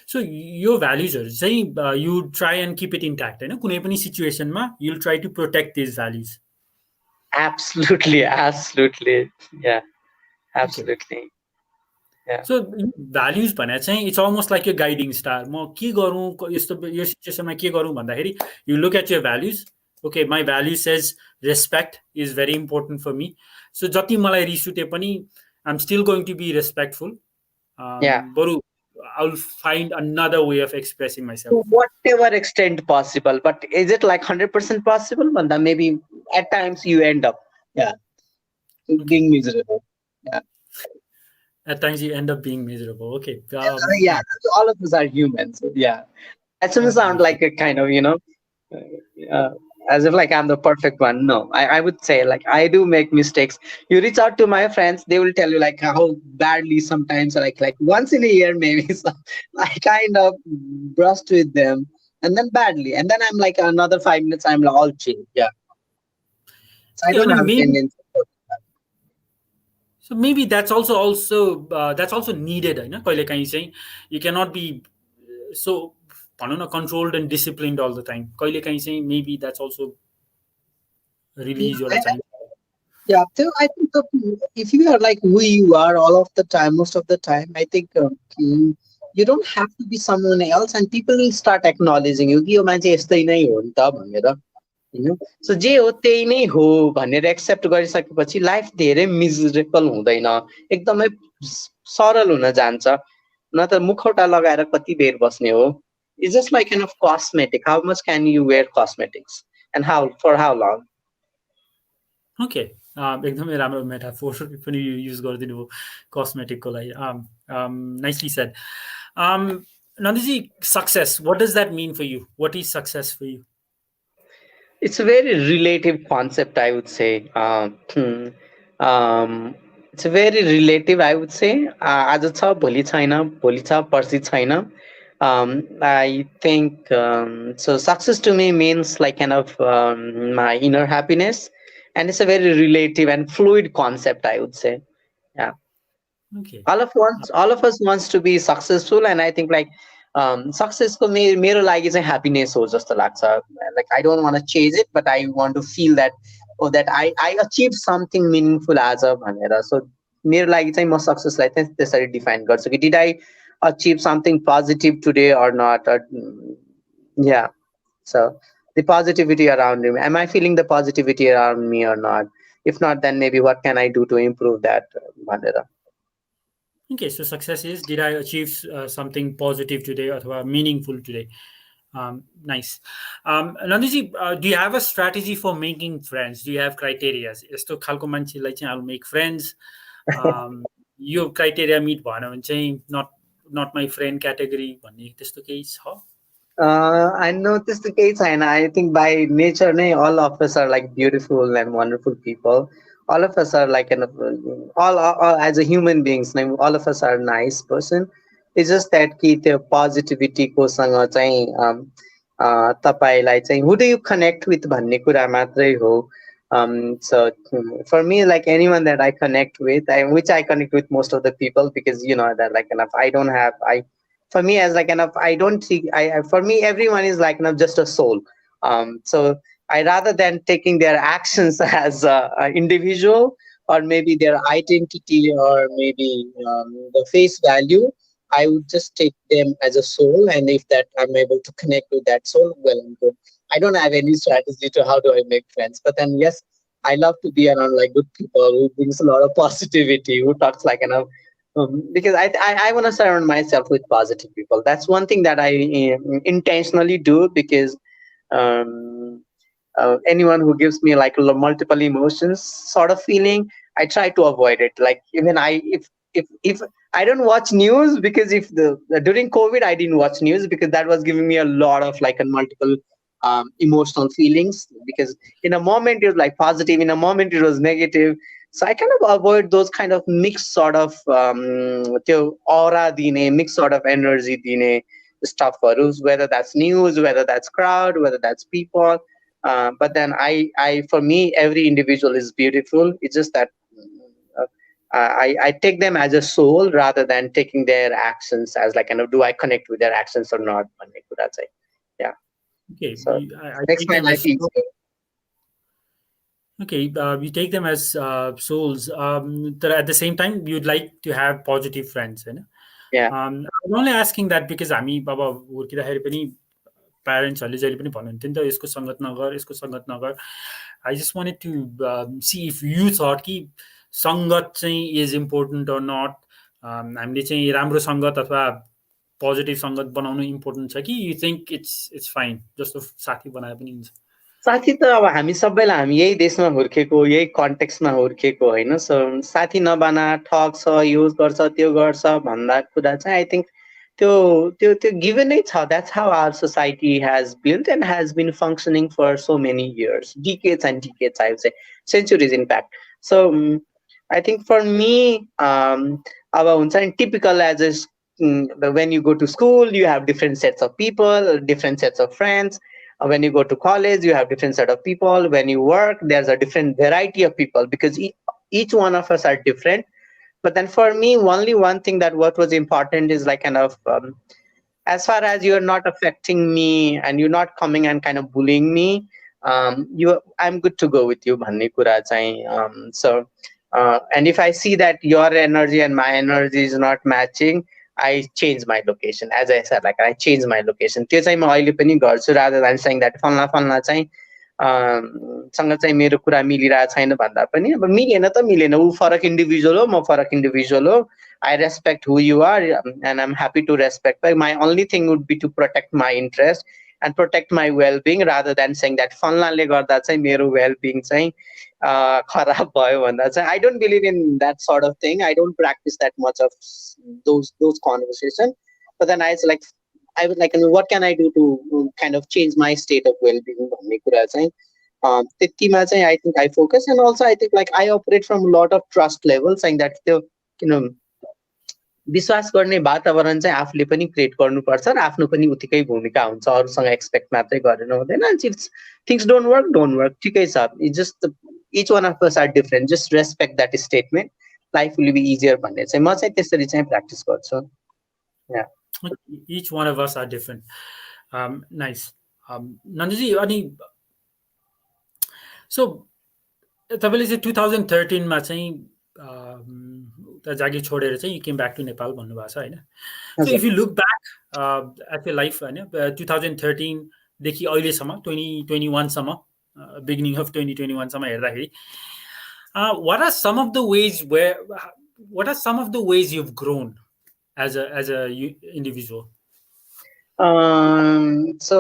So your values are you try and keep it intact, होइन, कुनै पनि सिचुएसनमा you'll try to protect these values. Absolutely, yeah, absolutely. Yeah. So values भने चाहिँ it's almost like a guiding star. म के गरौँ यस्तो यो सिचुएसनमा के गरौँ भन्दाखेरि you look at your values. Okay, my value says respect is very important for me. So जति मलाई रिस उठे पनि I'm still going to be respectful. Yeah. बरु I'll find another way of expressing myself. To whatever extent possible, but is it like 100% possible? But then maybe at times you end up. Yeah. Okay. being miserable. Yeah. At times you end up being miserable. Okay. Yeah, all of us are humans. Yeah. That shouldn't sound Absolutely. like a kind of, uh, as if like I'm the perfect one. No, I would say like I do make mistakes. You reach out to my friends, they will tell you like how badly sometimes, like once in a year maybe. So I kind of brushed with them, and then badly, and then I'm like another 5 minutes I'm like all chill. Yeah, so I Okay. don't And have a maybe tendency. so maybe that's also needed, होइन कहिले काहीँ चाहिँ you cannot be so भनौँ न controlled and disciplined all the time. कहिले काहीँ चाहिँ maybe that's also release एउटा Yeah, चाहिन्छ. yeah, so I think if you are like who you are all of the time, most of the time, I think you don't have to be someone else, and people will start acknowledging you. कि यो मान्छे यस्तै नै हो नि त भनेर होइन सो जे हो त्यही नै हो भनेर एक्सेप्ट गरिसकेपछि लाइफ धेरै मिजरेबल हुँदैन, एकदमै सरल हुन जान्छ। न त मुखौटा लगाएर कति बेर बस्ने हो। It's just like kind of cosmetic, how much can you wear cosmetics and how far how long. Okay, एकदमै राम्रो मेटाफोर पनि युज गरिदिनु भयो कस्मेटिकको लागि. Nicely said. नन्दीजी, success, what does that mean for you? What is success for you? It's a very relative concept, I would say. Um, it's a very relative, I would say. आज छ भोलि छैन, भोलि छ पर्सि छैन. I think so. Success to me means like kind of my inner happiness, and it's a very relative and fluid concept, I would say. Yeah, Okay. all of us wants to be successful, and I think like success को मेरो लागि चाहिँ happiness हो जस्तो लाग्छ. Like I don't want to chase it, but I want to feel that, oh, that I achieved something meaningful आज भनेर. So मेरो लागि चाहिँ म सक्सेसलाई चाहिँ त्यसरी डिफाइन गर्छु कि did I achieve something positive today or not, or, yeah. So the positivity around me, am I feeling the positivity around me or not? If not, then maybe what can I do to improve that भनेर. Okay, so success is, did I achieve something positive today or meaningful today? Nice. Nandiji, do you have a strategy for making friends? Do you have criteria? यस्तो खालको मान्छेलाई चाहिँ I'll make friends. यो criteria meet भएन भने चाहिँ not my friend category भन्ने त्यस्तो केही छ? I noticed the case, and I think by nature, all of us are like beautiful and wonderful people. All of us are like all as a human beings, all of us are nice person. It's just that कि त्यो positivity कोसँग चाहिँ तपाईँलाई चाहिँ who do you connect with भन्ने कुरा मात्रै हो. So for me, like anyone that I connect with, which I connect with most of the people, because that like enough I don't have I for me as like enough I don't see for me everyone is like enough just a soul. So I rather than taking their actions as a individual, or maybe their identity, or maybe the face value, I would just take them as a soul, and if that I'm able to connect with that soul, well and good. I don't have any strategy to how do I make friends, but then yes, I love to be around like good people who brings a lot of positivity, who talks like because I want to surround myself with positive people. That's one thing that I intentionally do, because um, anyone who gives me like multiple emotions sort of feeling, I try to avoid it. Like even if I don't watch news, because if the during COVID I didn't watch news because that was giving me a lot of like a multiple emotional feelings, because in a moment it was like positive, in a moment it was negative. So I kind of avoid those kind of mixed sort of त्यो aura dine, mixed sort of energy dine stuff, whether that's news, whether that's crowd, whether that's people. But then for me, every individual is beautiful. It's just that I take them as a soul rather than taking their actions as like, do I connect with their actions or not? That's it. Yeah. Okay, So I makes take my them life as easier. okay. We take them as souls. That at the same time, you'd like to have positive friends, होइन? Yeah. I'm only asking that because हामी अब हुर्किँदाखेरि पनि प्यारेन्ट्सहरूले जहिले पनि भन्नुहुन्थ्यो नि त, यसको सङ्गत नगर, यसको सङ्गत नगर. I just wanted to see if you thought कि सङ्गत चाहिँ is important or not. हामीले चाहिँ राम्रो सङ्गत अथवा पोजिटिभ सङ्गत बनाउनु इम्पोर्टेन्ट छ कि you think it's fine, जस्तो साथी बनाए पनि हुन्छ? साथी त अब हामी सबैलाई हामी यही देशमा हुर्केको यही कन्टेक्स्टमा हुर्केको होइन सो साथी नबना ठग्छ यो गर्छ त्यो गर्छ भन्दा कुरा चाहिँ आई थिङ्क त्यो गिभन नै छ that's how our society has built and has been functioning for so many years decades and decades I would say centuries in fact so I think for me अब हुन्छ नि typical as a when you go to school you have different sets of people, different sets of friends. When you go to college you have different set of people. When you work there's a different variety of people because each one of us are different. But then for me only one thing that what was important is like kind of as far as you're not affecting me and you're not coming and kind of bullying me, I'm good to go with you भन्ने कुरा चाहिँ so and if I see that your energy and my energy is not matching, I change my location. As I said, like I change my location. त्यो चाहिँ म अहिले पनि गर्छु rather than saying that फल्ना फल्ना चाहिँ सँग चाहिँ मेरो कुरा मिलिरहेको छैन भन्दा पनि अब मिलेन त मिलेन ऊ फरक इन्डिभिजुअल हो म फरक इन्डिभिजुअल हो. I respect who you are, and I'm happy to respect. But my only thing would be to protect my interest and protect my well-being rather than saying that फल्नाले गर्दा चाहिँ मेरो well-being चाहिँ खराब भयो भन्दा चाहिँ I don't believe in that sort of thing. I don't practice that much of those conversations. But then I was like, what can I do to kind of change my state of well-being भन्ने कुरा चाहिँ त्यतिमा चाहिँ I think I focus. And also I think like I operate from a lot of trust level saying that त्यो विश्वास गर्ने वातावरण चाहिँ आफूले पनि क्रिएट गर्नुपर्छ र आफ्नो पनि उत्तिकै भूमिका हुन्छ अरूसँग एक्सपेक्ट मात्रै गरेर हुँदैन. थिङ्स डोन्ट वर्क ठिकै छ. Just each one of us are different. Just respect that statement. Life will be easier भन्ने चाहिँ म चाहिँ त्यसरी चाहिँ प्र्याक्टिस गर्छु. Each one of us are different. Nice. Nandaji, अनि so तपाईँले चाहिँ 2013मा चाहिँ जागिर छोडेर चाहिँ यु केम ब्याक टु नेपाल भन्नुभएको छ होइन. So if you look back at your life होइन 2013देखि अहिलेसम्म 2021सम्म बिगिनिङ अफ 2021सम्म हेर्दाखेरि what are some of the ways you've grown as a individual? So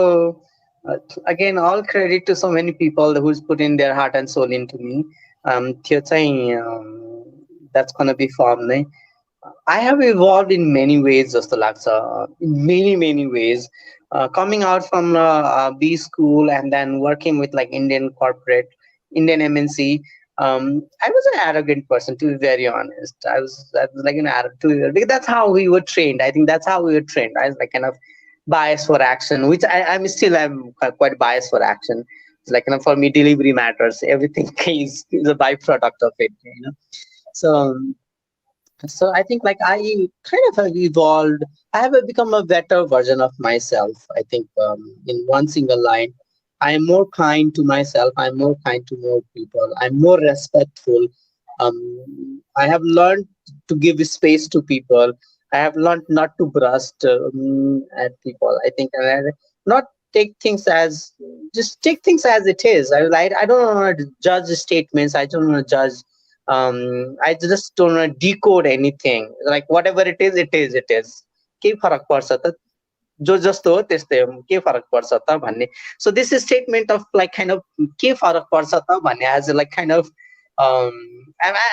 again, all credit to so many people who's put in their heart and soul into me. त्यो चाहिँ that's gonna be fun. I have evolved in many ways जस्तो लाग्छ. In many ways. Coming out from B school and then working with like Indian corporate, Indian MNC. I was an arrogant person, to be very honest. I was like an arrogant, because that's how we were trained. I think that's how we were trained. I was like kind of biased for action, which I'm quite biased for action. It's like, for me, delivery matters. Everything is a byproduct of it, So I think like I kind of have evolved. I have become a better version of myself. I think in one single line, I am more kind to myself. I'm more kind to more people. I'm more respectful. I have learned to give space to people. I have learned not to brust at people. I think not take things as it is. I don't want to judge statements. I don't want to judge. I just don't want to decode anything. Like whatever it is, it is. के फरक पर्छ त जो जस्तो हो त्यस्तै हो के फरक पर्छ त भन्ने. So this is statement of like kind of के फरक पर्छ त भन्ने as like kind of I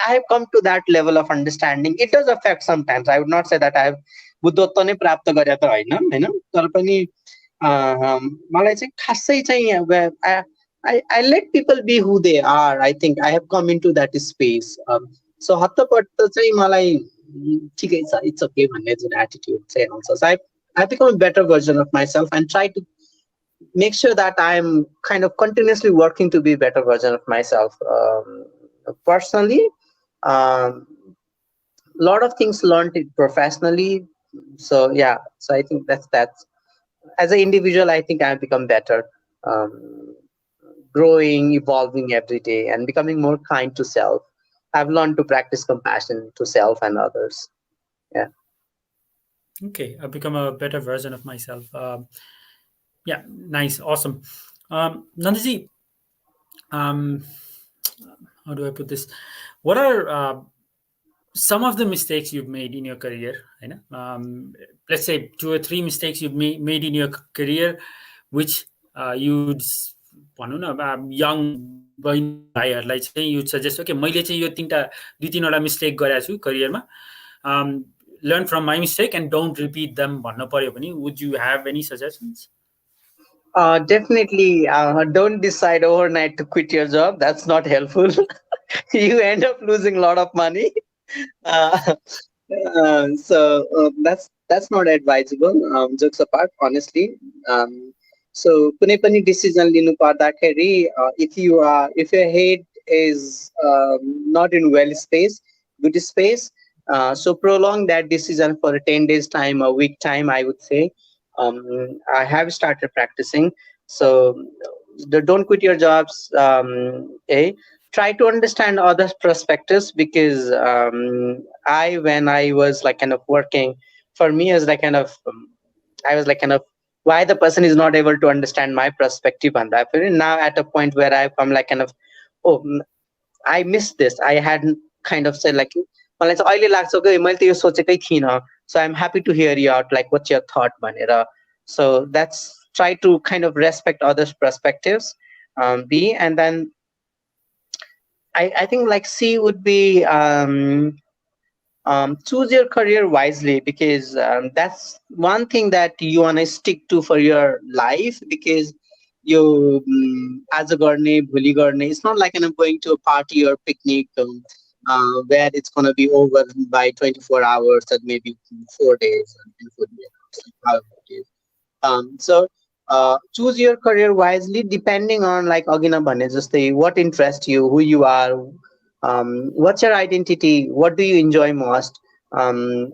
have come to that level of understanding. It does affect sometimes. I would not say that I have बुद्धत्व नै प्राप्त गरे त हैन तर पनि मलाई चाहिँ खासै चाहिँ I let people be who they are. I think I have come into that space. So हत्तपत्त चाहिँ मलाई ठिकै छ, it's okay भन्ने जुन attitude चाहिँ आउँछ. So I've become a better version of myself and try to make sure that I'm kind of continuously working to be a better version of myself. Personally, a lot of things learned professionally. So yeah, so I think that's as an individual, I think I've become better. Growing, evolving every day, and becoming more kind to self. I've learned to practice compassion to self and others. Yeah. Okay, I've become a better version of myself. Yeah, nice, awesome. Nandaji, how do I put this? What are some of the mistakes you've made in your career? Let's say 2 or 3 mistakes you've made in your career, which you'd भनौँ न young बहिनी भाइहरूलाई चाहिँ यु suggest हो कि मैले चाहिँ यो दुई तिनवटा मिस्टेक गरेको छु करियरमा, learn from my mistake and don't repeat them भन्नु पर्यो भने would you have any suggestions? Definitely, don't decide overnight to quit your job. That's not helpful. You end up losing a lot of money. Uh, so that's not advisable. Jokes apart, honestly. So कुनै पनि decision लिनु पर्दाखेरि, if your head is not in good space, so prolong that decision for 10 days time, a week time, I would say. I have started practicing. So don't quit your jobs. Try to understand others' perspectives, because when I was like kind of working, for me as like kind of I was like kind of why the person is not able to understand my perspective on that. But now at a point where I've come like kind of, oh, I missed this. I hadn't kind of said like, मलाई चाहिँ अहिले लाग्छ कि मैले त यो सोचेकै थिइनँ, so I'm happy to hear you out, like what's your thought भनेर. So that's try to kind of respect others' perspectives. B, and then I think like C would be choose your career wisely, because that's one thing that you want to stick to for your life, because you as a gardener, bully gardener, it's not like I'm going to a party or picnic where it's going to be over by 24 hours or maybe 4 days and 48 hours, however it is. So choose your career wisely depending on like Agina Bhane jastै what interests you, who you are, what's your identity, what do you enjoy most, can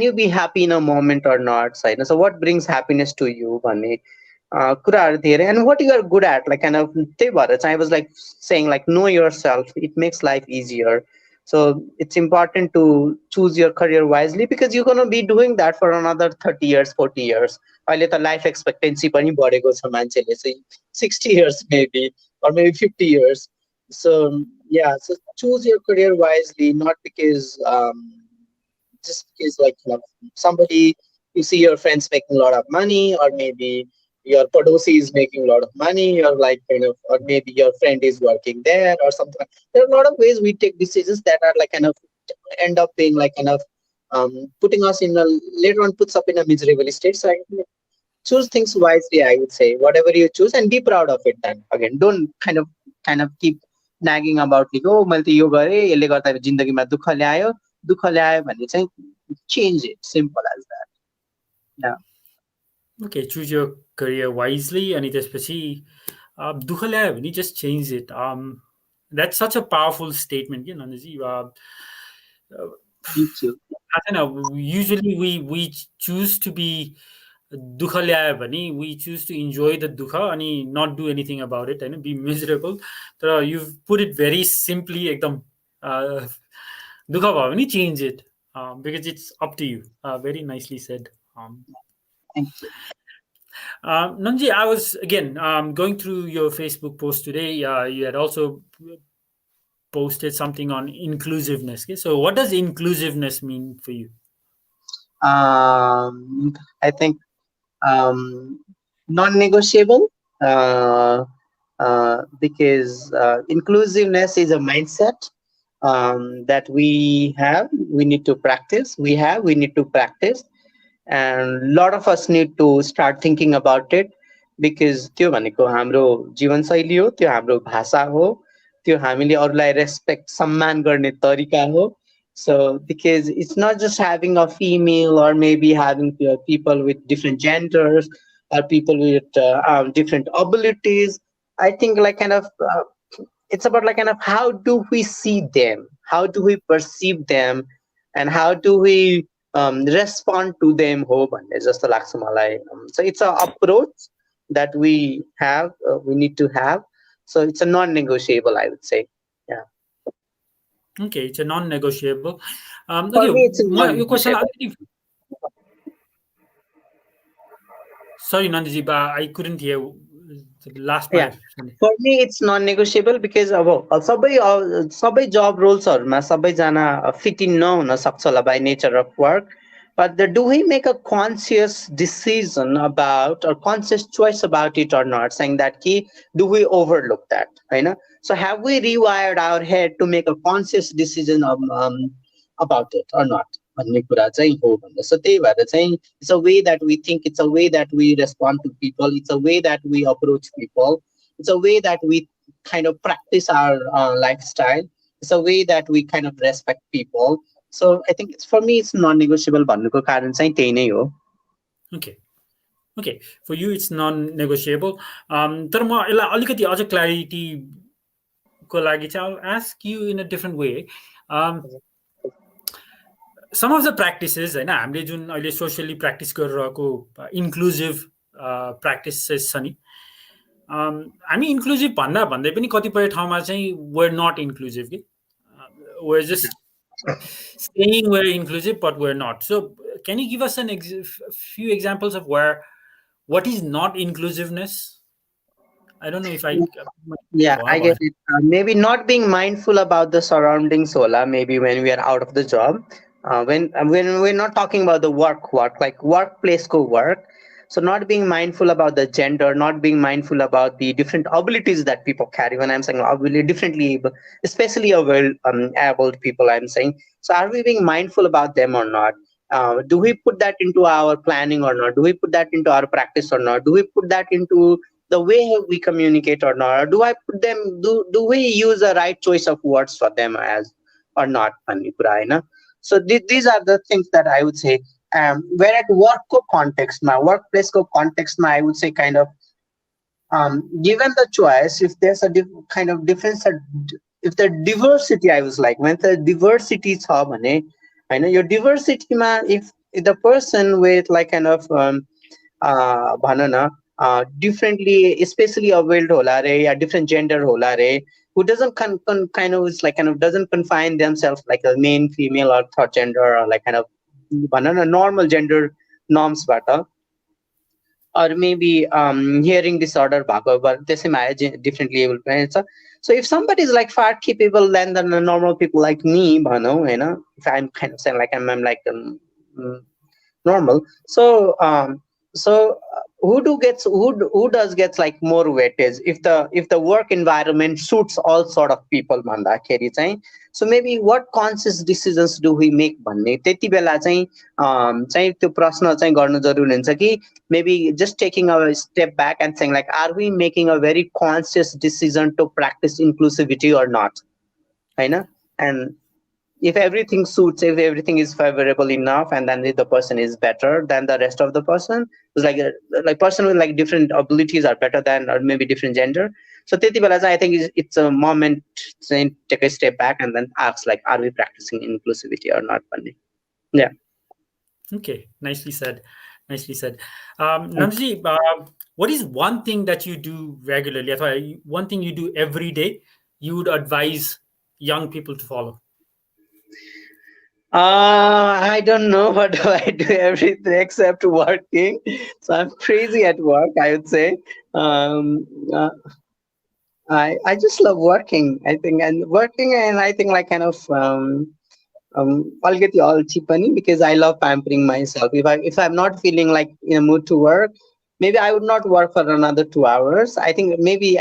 you be happy in a moment or not, so what brings happiness to you भन्ने कुराहरू धेरै, and what you are good at, like kind of त्यही भएर चाहिँ I was like saying like know yourself, it makes life easier. So it's important to choose your career wisely, because you're going to be doing that for another 30 years, 40 years. अहिले त life expectancy पनि बढेको छ मान्छेले चाहिँ 60 years maybe, or maybe 50 years. So yeah, so choose your career wisely, not because just because like somebody, you see your friends making a lot of money, or maybe your padosi is making a lot of money, or like kind of, or maybe your friend is working there or something. There are a lot of ways we take decisions that are like kind of end up being like kind of putting us in a, later on puts up in a miserable state. So choose things wisely, I would say, whatever you choose, and be proud of it. Then again, don't kind of keep nagging about like, oh मैले त यो गरेँ यसले गर्दा जिन्दगीमा दुःख ल्यायो भन्ने चाहिँ change it, simple as that. Yeah. Okay, choose your career wisely, अनि त्यसपछि दुःख ल्यायो भने just change it. That's such a powerful statement, के Nandaji. Me too. Usually we choose to be दुःख ल्यायो भने we choose to enjoy the दुःख अनि not do anything about it, Hahn, be miserable. तर you've put it very simply, एकदम दुःख भयो भने change it, because it's up to you. Very nicely said. Thank you. Nanji, I was again going through your Facebook post today. You had also posted something on inclusiveness. Okay? So what does inclusiveness mean for you? I think non-negotiable, because inclusiveness is a mindset that we need to practice. We need to practice, and a lot of us need to start thinking about it, because त्यो भनेको हाम्रो जीवनशैली हो, त्यो हाम्रो भाषा हो, त्यो हामीले अरूलाई रेस्पेक्ट सम्मान गर्ने तरिका हो. So because it's not just having a female, or maybe having people with different genders, or people with different abilities. I think like kind of it's about like kind of how do we see them, how do we perceive them, and how do we respond to them हो भन्ने जस्तो लाग्छ मलाई. So it's an approach that we need to have. So it's a non-negotiable, I would say. Yeah. Okay, it's a non-negotiable. For me, it's a non-negotiable. Sorry, Nandiji, but I couldn't hear the last part. Yeah. For me, it's non-negotiable because सबै job roles हरूमा सबैजना fit in नहुन सक्छ होला by nature of work. but do we make a conscious decision about or conscious choice about it or not, saying that key, do we overlook that, you know? So have we rewired our head to make a conscious decision about it or not? भन्ने कुरा चाहिँ हो भन्दा सो त्यही भएर चाहिँ it's a way that we think, it's a way that we respond to people, it's a way that we approach people, it's a way that we kind of practice our lifestyle, it's a way that we kind of respect people. So I think it's, for me it's non-negotiable भन्नुको कारण चाहिँ त्यही नै हो. Okay. Okay, for you it's non-negotiable. तर म यसलाई अलिकति अझ क्ल्यारिटीको लागि चाहिँ I'll ask you in a different way. Some of the practices हैन हामीले जुन अहिले सोशली प्र्याक्टिस गरिरहेको इन्क्लुजिभ प्र्याक्टिसेस छ नि, हामी इन्क्लुजिभ भन्दा भन्दै पनि कतिपय ठाउँमा चाहिँ we're not inclusive कि we're just saying we're inclusive but we're not. So can you give us a few examples of where what is not inclusiveness? I don't know if I Yeah, I get it. Maybe not being mindful about the surroundings, Ola. Maybe when we are out of the job, when we're not talking about the work like workplace co work. So not being mindful about the gender, not being mindful about the different abilities that people carry. When I'm saying ability, differently able, especially able people, I'm saying. So are we being mindful about them or not? Do we put that into our planning or not? Do we put that into our practice or not? Do we put that into the way we communicate or not? Or do I put them? Do we use the right choice of words for them as or not? So these are the things that I would say. Where at work context, my workplace context, I would say kind of given the choice, if there's a kind of difference, if the diversity, I was like, when the diversity is I know your diversity, man. If the person with like kind of banana differently, especially a world holare, a different gender holare, who doesn't kind of is like kind of doesn't confine themselves like a main, female, or third gender, or like kind of banana normal gender norms bata, or maybe hearing disorder bhako, but this imagine differently able parents. So if somebody is like far capable than the normal people like me, you know, if I'm kind of saying like I'm like normal. So who does gets like more weightage if the work environment suits all sort of people भन्दाखेरि चाहिँ. So maybe what conscious decisions do we make भन्ने त्यति बेला चाहिँ त्यो प्रश्न चाहिँ गर्नु जरुरी हुन्छ कि maybe just taking a step back and saying like, are we making a very conscious decision to practice inclusivity or not, होइन? And if everything suits, if everything is favorable enough, and then if the person is better than the rest of the person, it's like person with like different abilities are better than, or maybe different gender. So I think it's a moment to take a step back and then ask like, are we practicing inclusivity or not? Yeah. Okay, nicely said. Nicely said. Namji, what is one thing that you do regularly? One thing you do every day you would advise young people to follow? I don't know what do I do everything except working. So I'm crazy at work, I would say. I just love working, I think, and I think like kind of I'll get you all cheapany because I love pampering myself. If I'm not feeling like in a mood to work, maybe I would not work for another 2 hours. I think maybe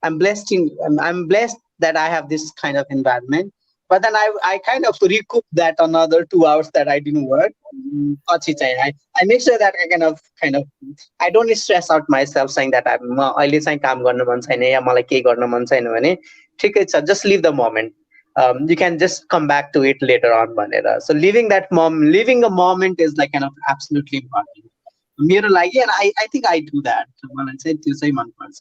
I'm blessed I'm blessed that I have this kind of environment. But then I kind of recoup that another 2 hours that I didn't work. I make sure that I kind of I don't stress out myself saying that I'm अहिले चाहिँ काम गर्न मन छैन या मलाई केही गर्न मन छैन भने ठिकै छ, just leave the moment. You can just come back to it later on भनेर. So living a moment is like kind of absolutely important. मेरो लागि, and I think I do that. मलाई चाहिँ त्यो चाहिँ मन पर्छ.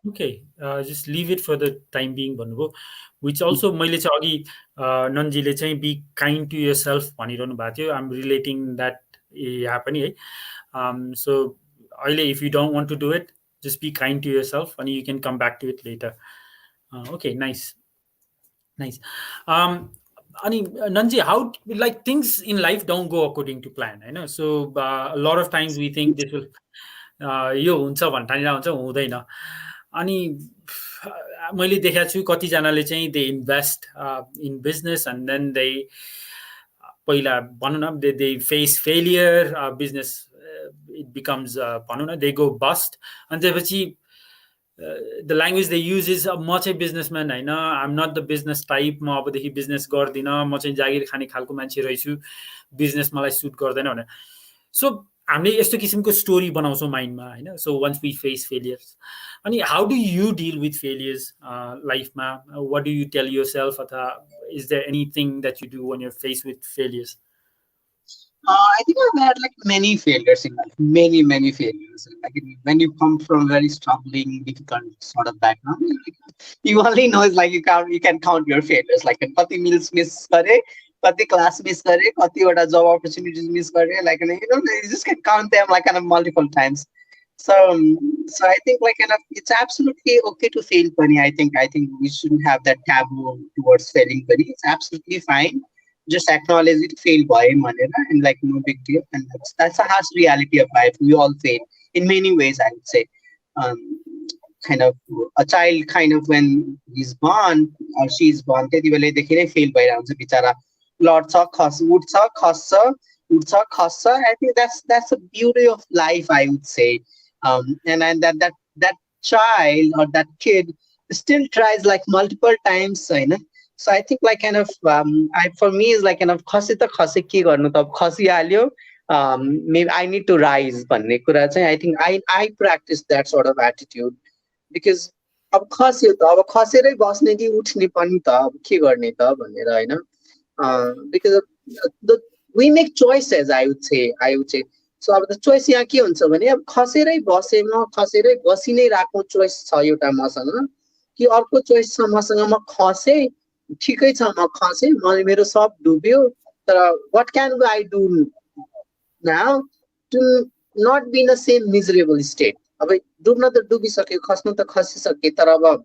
Okay, just leave it for the time being भन्नुभयो, which also मैले चाहिँ अघि नन्जीले चाहिँ be kind to yourself भनिरहनु भएको थियो. I'm relating that यहाँ पनि है. So अहिले if you don't want to do it, just be kind to yourself and you can come back to it later. Okay, nice. Ani Nanji, how like things in life don't go according to plan, I know. So a lot of times we think this will यो हुन्छ भन्ठानेर हुन्छ, हुँदैन. अनि मैले देखेको छु कतिजनाले चाहिँ they invest in business and then they पहिला भनौँ न they face failure business it becomes भनौँ न they go bust अनि त्यसपछि the language they use is म चाहिँ बिजनेसम्यान होइन I'm not the business type म अबदेखि बिजनेस गर्दिनँ म चाहिँ जागिर खाने खालको मान्छे रहेछु बिजनेस मलाई सुट गर्दैन भनेर सो हामीले यस्तो किसिमको स्टोरी बनाउँछौँ माइन्डमा होइन so once we face failures अनि how do you deal with failures लाइफमा what do you tell yourself अथवा is there anything that you do when you're faced with failures? I think I've had like many failures in life, many failures. Like when you come from very struggling, difficult sort of background, you only know is like you can count your failures. Like kati meals miss kare, kati class miss kare, kati oda job opportunities miss kare. Like you just can count them like kind of multiple times. So so I think like kind of it's absolutely okay to fail, Bunny. I think we shouldn't have that taboo towards failing, Bunny. It's absolutely fine, just acknowledge it, fail by manera, and like no big deal. And that's a harsh reality of life. We all fail in many ways, I would say. Um, kind of a child kind of when he's born or she's born, त्यति बेला देखि नै fail भइरहन्छ बिचारा लड्छ खस उठ्छ खस्छ. I think that's the beauty of life, I would say. And that child or that kid still tries like multiple times, होइन. So I think like kind of for me is like kind of खसी त खसी के गर्नु त अब खसिहाल्यो, maybe I need to rise भन्ने कुरा चाहिँ I think I practice that sort of attitude because अब खस्यो त अब खसेरै बस्ने कि उठ्ने पनि त अब के गर्ने त भनेर होइन. Because the we make choices, I would say. So अब the choice यहाँ के हुन्छ भने अब खसेरै बसि नै राख्नु choice छ एउटा मसँग कि अर्को choice छ मसँग म खसे ठिकै छ म खसे मेरो सब डुब्यो तर what can I do now to not be in the same miserable state. अब डुब्न त डुबिसक्यो खस्नु त खसिसक्यो तर अब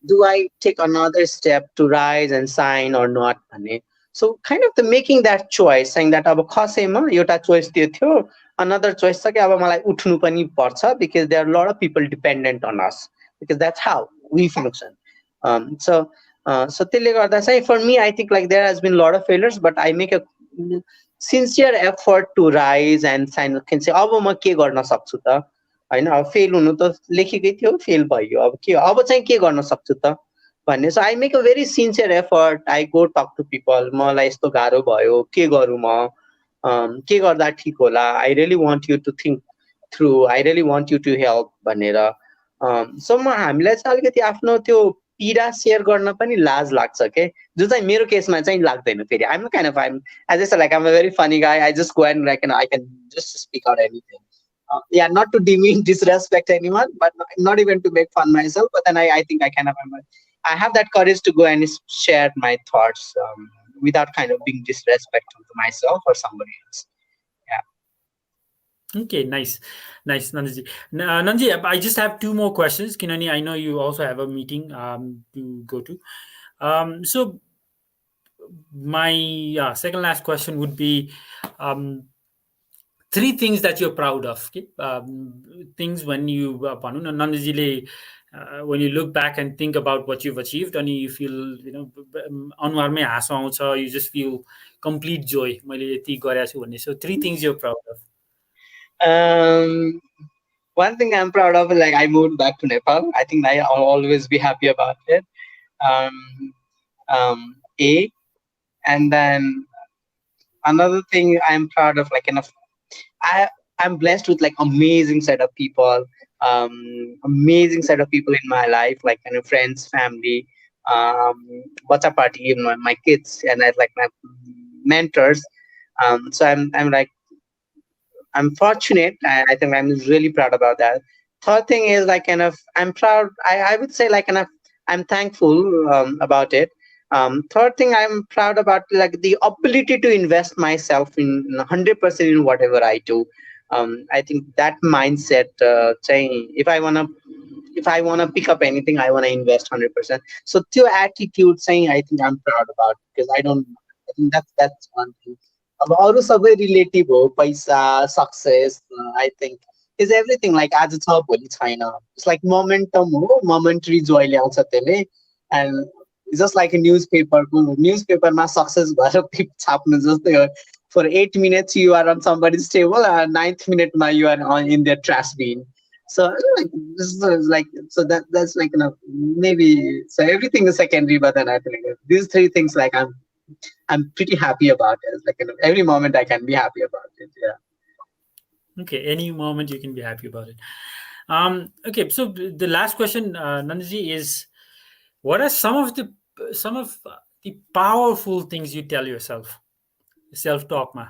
do I take another step to rise and shine or not भन्ने. So kind of the making that choice, saying that अब खसेमा एउटा choice त्यो थियो, another choice छ कि अब मलाई उठ्नु पनि पर्छ because there are a lot of people dependent on us because that's how we function. So त्यसले गर्दा चाहिँ for me I think like there has been a lot of failures but I make a sincere effort to rise and sign can say अब म के गर्न सक्छु त होइन. अब फेल हुनु त लेखेकै थियो फेल भयो अब चाहिँ के गर्न सक्छु त भन्ने. So I make a very sincere effort. I go talk to people मलाई यस्तो गाह्रो भयो के गरौँ म के गर्दा ठिक होला. I really want you to think through, I really want you to help भनेर. सो हामीलाई चाहिँ अलिकति आफ्नो त्यो पीडा सेयर गर्न पनि लाज लाग्छ के, जो चाहिँ मेरो केसमा चाहिँ लाग्दैन फेरि. I'm kind of I'm as as like I'm a very funny guy. I just go and like I can just speak out anything. Yeah, not to demean disrespect anyone, but not even to make fun myself. But then I think I have that courage to go and share my thoughts without kind of being disrespectful to myself or somebody else. Yeah. Okay, nice, Nandaji. Nandaji, I just have two more questions. Kinani, I know you also have a meeting to go to. So my second last question would be three things that you're proud of. Okay? Things when you, Nandaji, when you look back and think about what you've achieved, and you feel, अनुहारमै हाँसो आउँछ, you just feel complete joy. मैले यति गरेको छु भन्ने. So three things you're proud of. One thing I'm proud of is like I moved back to Nepal. I think I'll always be happy about it. And then another thing I'm proud of, like enough. I'm blessed with like amazing set of people, amazing set of people in my life, like kind of friends, family, what's a party, even my kids, and I like my mentors. So I'm fortunate. I think I'm really proud about that. Third thing is like kind of I'm proud. I would say like kind of I'm thankful about it. Third thing I'm proud about, like the ability to invest myself in 100% in whatever I do. I think that mindset saying if I wanna pick up anything, I wanna invest 100%. So to attitude saying I think I'm proud about, because I think that's one thing. अब अरू सबै relative हो, पैसा success I think is everything like आज छ भोलि छैन. It's like momentum हो, मोमेन्टरी जोय ल्याउँछ त्यसले. End just like a newspaper. Newspaper ma success bhara chapnu jastai ho. For 8 minutes you are on somebody's table, and ninth minute ma you are in their trash bin. So like this is like, so that's like, maybe, so everything is secondary, but then I think these three things, like I'm pretty happy about it. Like, every moment I can be happy about it. Yeah. Okay, any moment you can be happy about it. Okay, so the last question, Nandaji, is what are some of the powerful things you tell yourself? Self talk, ma.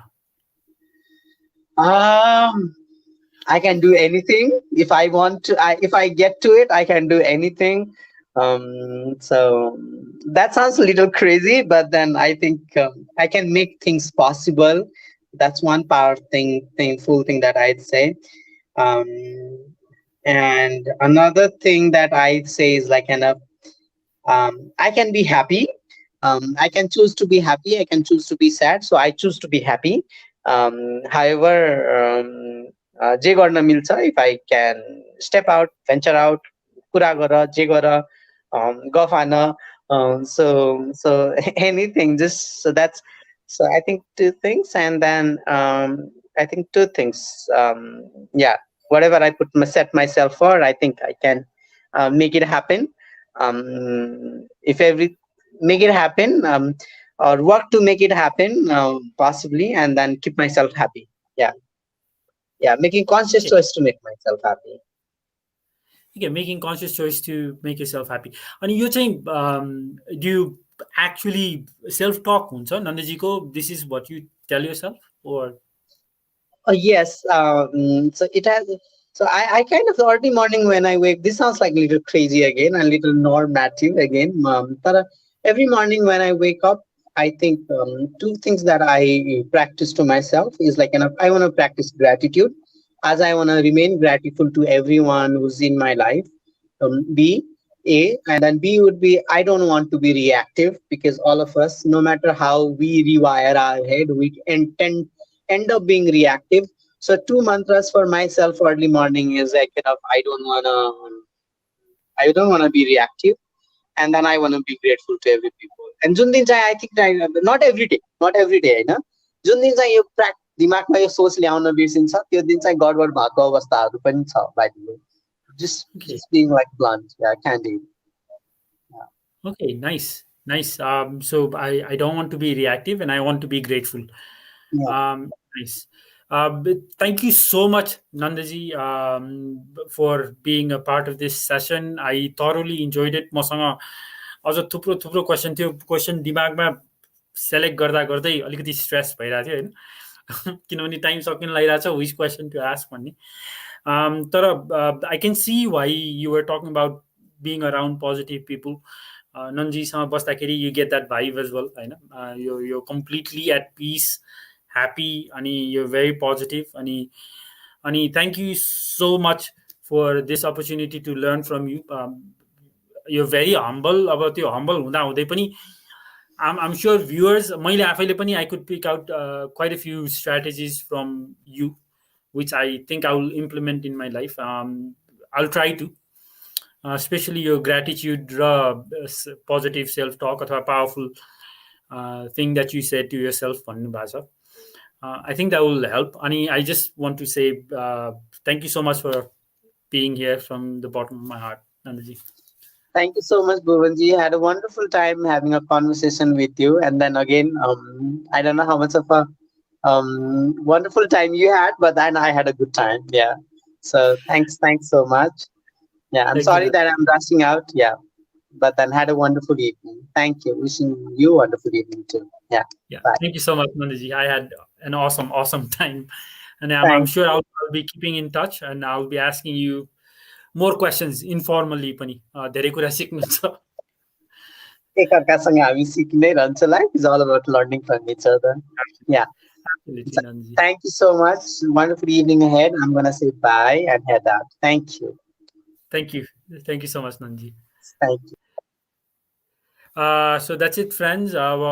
Um, I can do anything if I want to. If I get to it, I can do anything. So that sounds a little crazy, but then I think I can make things possible. That's one power full thing that I'd say. Um, and another thing that I'd say is like, I can be happy. I can choose to be happy. I can choose to be sad. So I choose to be happy. However, जे गर्न मिल्छ, if I can step out, venture out, कुरा गर, जे गर, गफ हान, so anything, just so that's, so I think two things, and then I think two things. Yeah, whatever I set myself for, I think I can make it happen. If every make it happen, or work to make it happen, possibly, and then keep myself happy. Yeah, yeah, making conscious Okay, choice to make myself happy. okay, making conscious choice to make yourself happy. And you're saying, do you actually self talk, Nandaji ko? This is what you tell yourself, or Yes. So it has. So I kind of, early morning when I wake. This sounds like a little crazy again, and a little normative again. But every morning when I wake up, I think two things that I practice to myself is like, I want to practice gratitude, as I want to remain grateful to everyone who's in my life. B, A, and then B would be, I don't want to be reactive, because all of us, no matter how we rewire our head, we end up being reactive. So two mantras for myself early morning is like, I don't wanna be reactive, and then I wanna be grateful to every people. And जुन दिन चाहिँ I think not every day होइन, जुन दिन चाहिँ यो दिमागमा यो सोच ल्याउन बिर्सिन्छ, त्यो दिन चाहिँ गडबड भएको अवस्थाहरू पनि छ बाहिर. Just okay, just being like blunt, yeah, candid. Yeah. okay, nice, nice. So I don't want to be reactive, and I want to be grateful. Yeah. Nice. But thank you so much, Nandaji, for being a part of this session. I thoroughly enjoyed it. मसँग अझ थुप्रो थुप्रो question थियो. Question दिमागमा select गर्दा गर्दै अलिकति stress भइरहेको थियो होइन, किनभने टाइम सकिन लागिरहेको छ, विच क्वेसन टु आस्क भन्ने. तर I can see why you are talking about being around positive people. नन्दजीसँग बस्दाखेरि you get that vibe as well होइन. यो कम्प्लिटली एट पिस, ह्याप्पी, अनि यो भेरी पोजिटिभ. अनि thank you so much for this opportunity to learn from you. यो very humble. अब त्यो हम्बल हुँदा हुँदै पनि I'm sure viewers, मैले आफैले पनि I could pick out quite a few strategies from you, which I think I will implement in my life. I'll try to, especially your gratitude, positive self-talk, or powerful thing that you said to yourself. I think that will help. And I just want to say thank you so much for being here from the bottom of my heart, Nandaji. Thank you so much, Bhuvanji. Had a wonderful time having a conversation with you. And then again, I don't know how much of a wonderful time you had, but then I had a good time. Yeah. So thanks so much. Yeah, I'm Thank you, sorry Nandaji. that I'm rushing out. Yeah, but then had a wonderful evening. Thank you. Wishing you a wonderful evening too. Yeah. Yeah, Bye. thank you so much, Nandaji. I had an awesome time, and I'm Thanks. sure I'll be keeping in touch, and I'll be asking you more questions informally पनि. धेरै कुरा सिक्नु छ. एकअर्कासँग हामी सिक्दै रहन्छ. Life is all about learning from each other. Yeah. Absolutely, So, Nandaji. thank you so much. Wonderful evening ahead. I'm gonna say bye and head out. Thank you. Thank you so much, Nandaji. Thank you. So that's it, friends. अब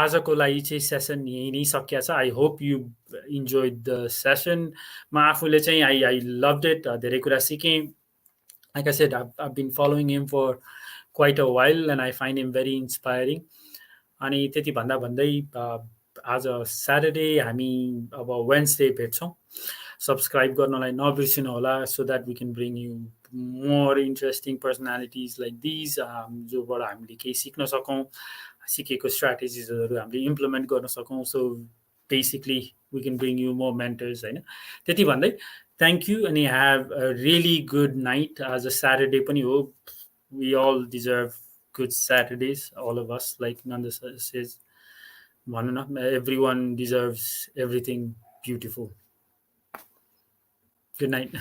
आजको लागि चाहिँ session यही नै सकिया छ. I hope you enjoyed the session. म आफूले चाहिँ आई लभड इट. धेरै कुरा सिकेँ. Like I said, I've been following him for quite a while, and I find him very inspiring. अनि त्यति भन्दा भन्दै आज स्याटरडे हामी अब वेन्सडे भेट्छौँ. सब्सक्राइब गर्नलाई नबिर्सिनु होला, so that we can bring you more interesting personalities like these, जोबाट हामीले केही सिक्न सकौँ, सिकेको स्ट्राटेजिजहरू हामीले इम्प्लिमेन्ट गर्न सकौँ. So basically we can bring you more mentors होइन. त्यति भन्दै थ्याङ्क यू अनि have a really good night. आज स्याटरडे पनि हो. We all deserve good Saturdays, all of us, like Nanda says. Everyone deserves everything beautiful. Good night.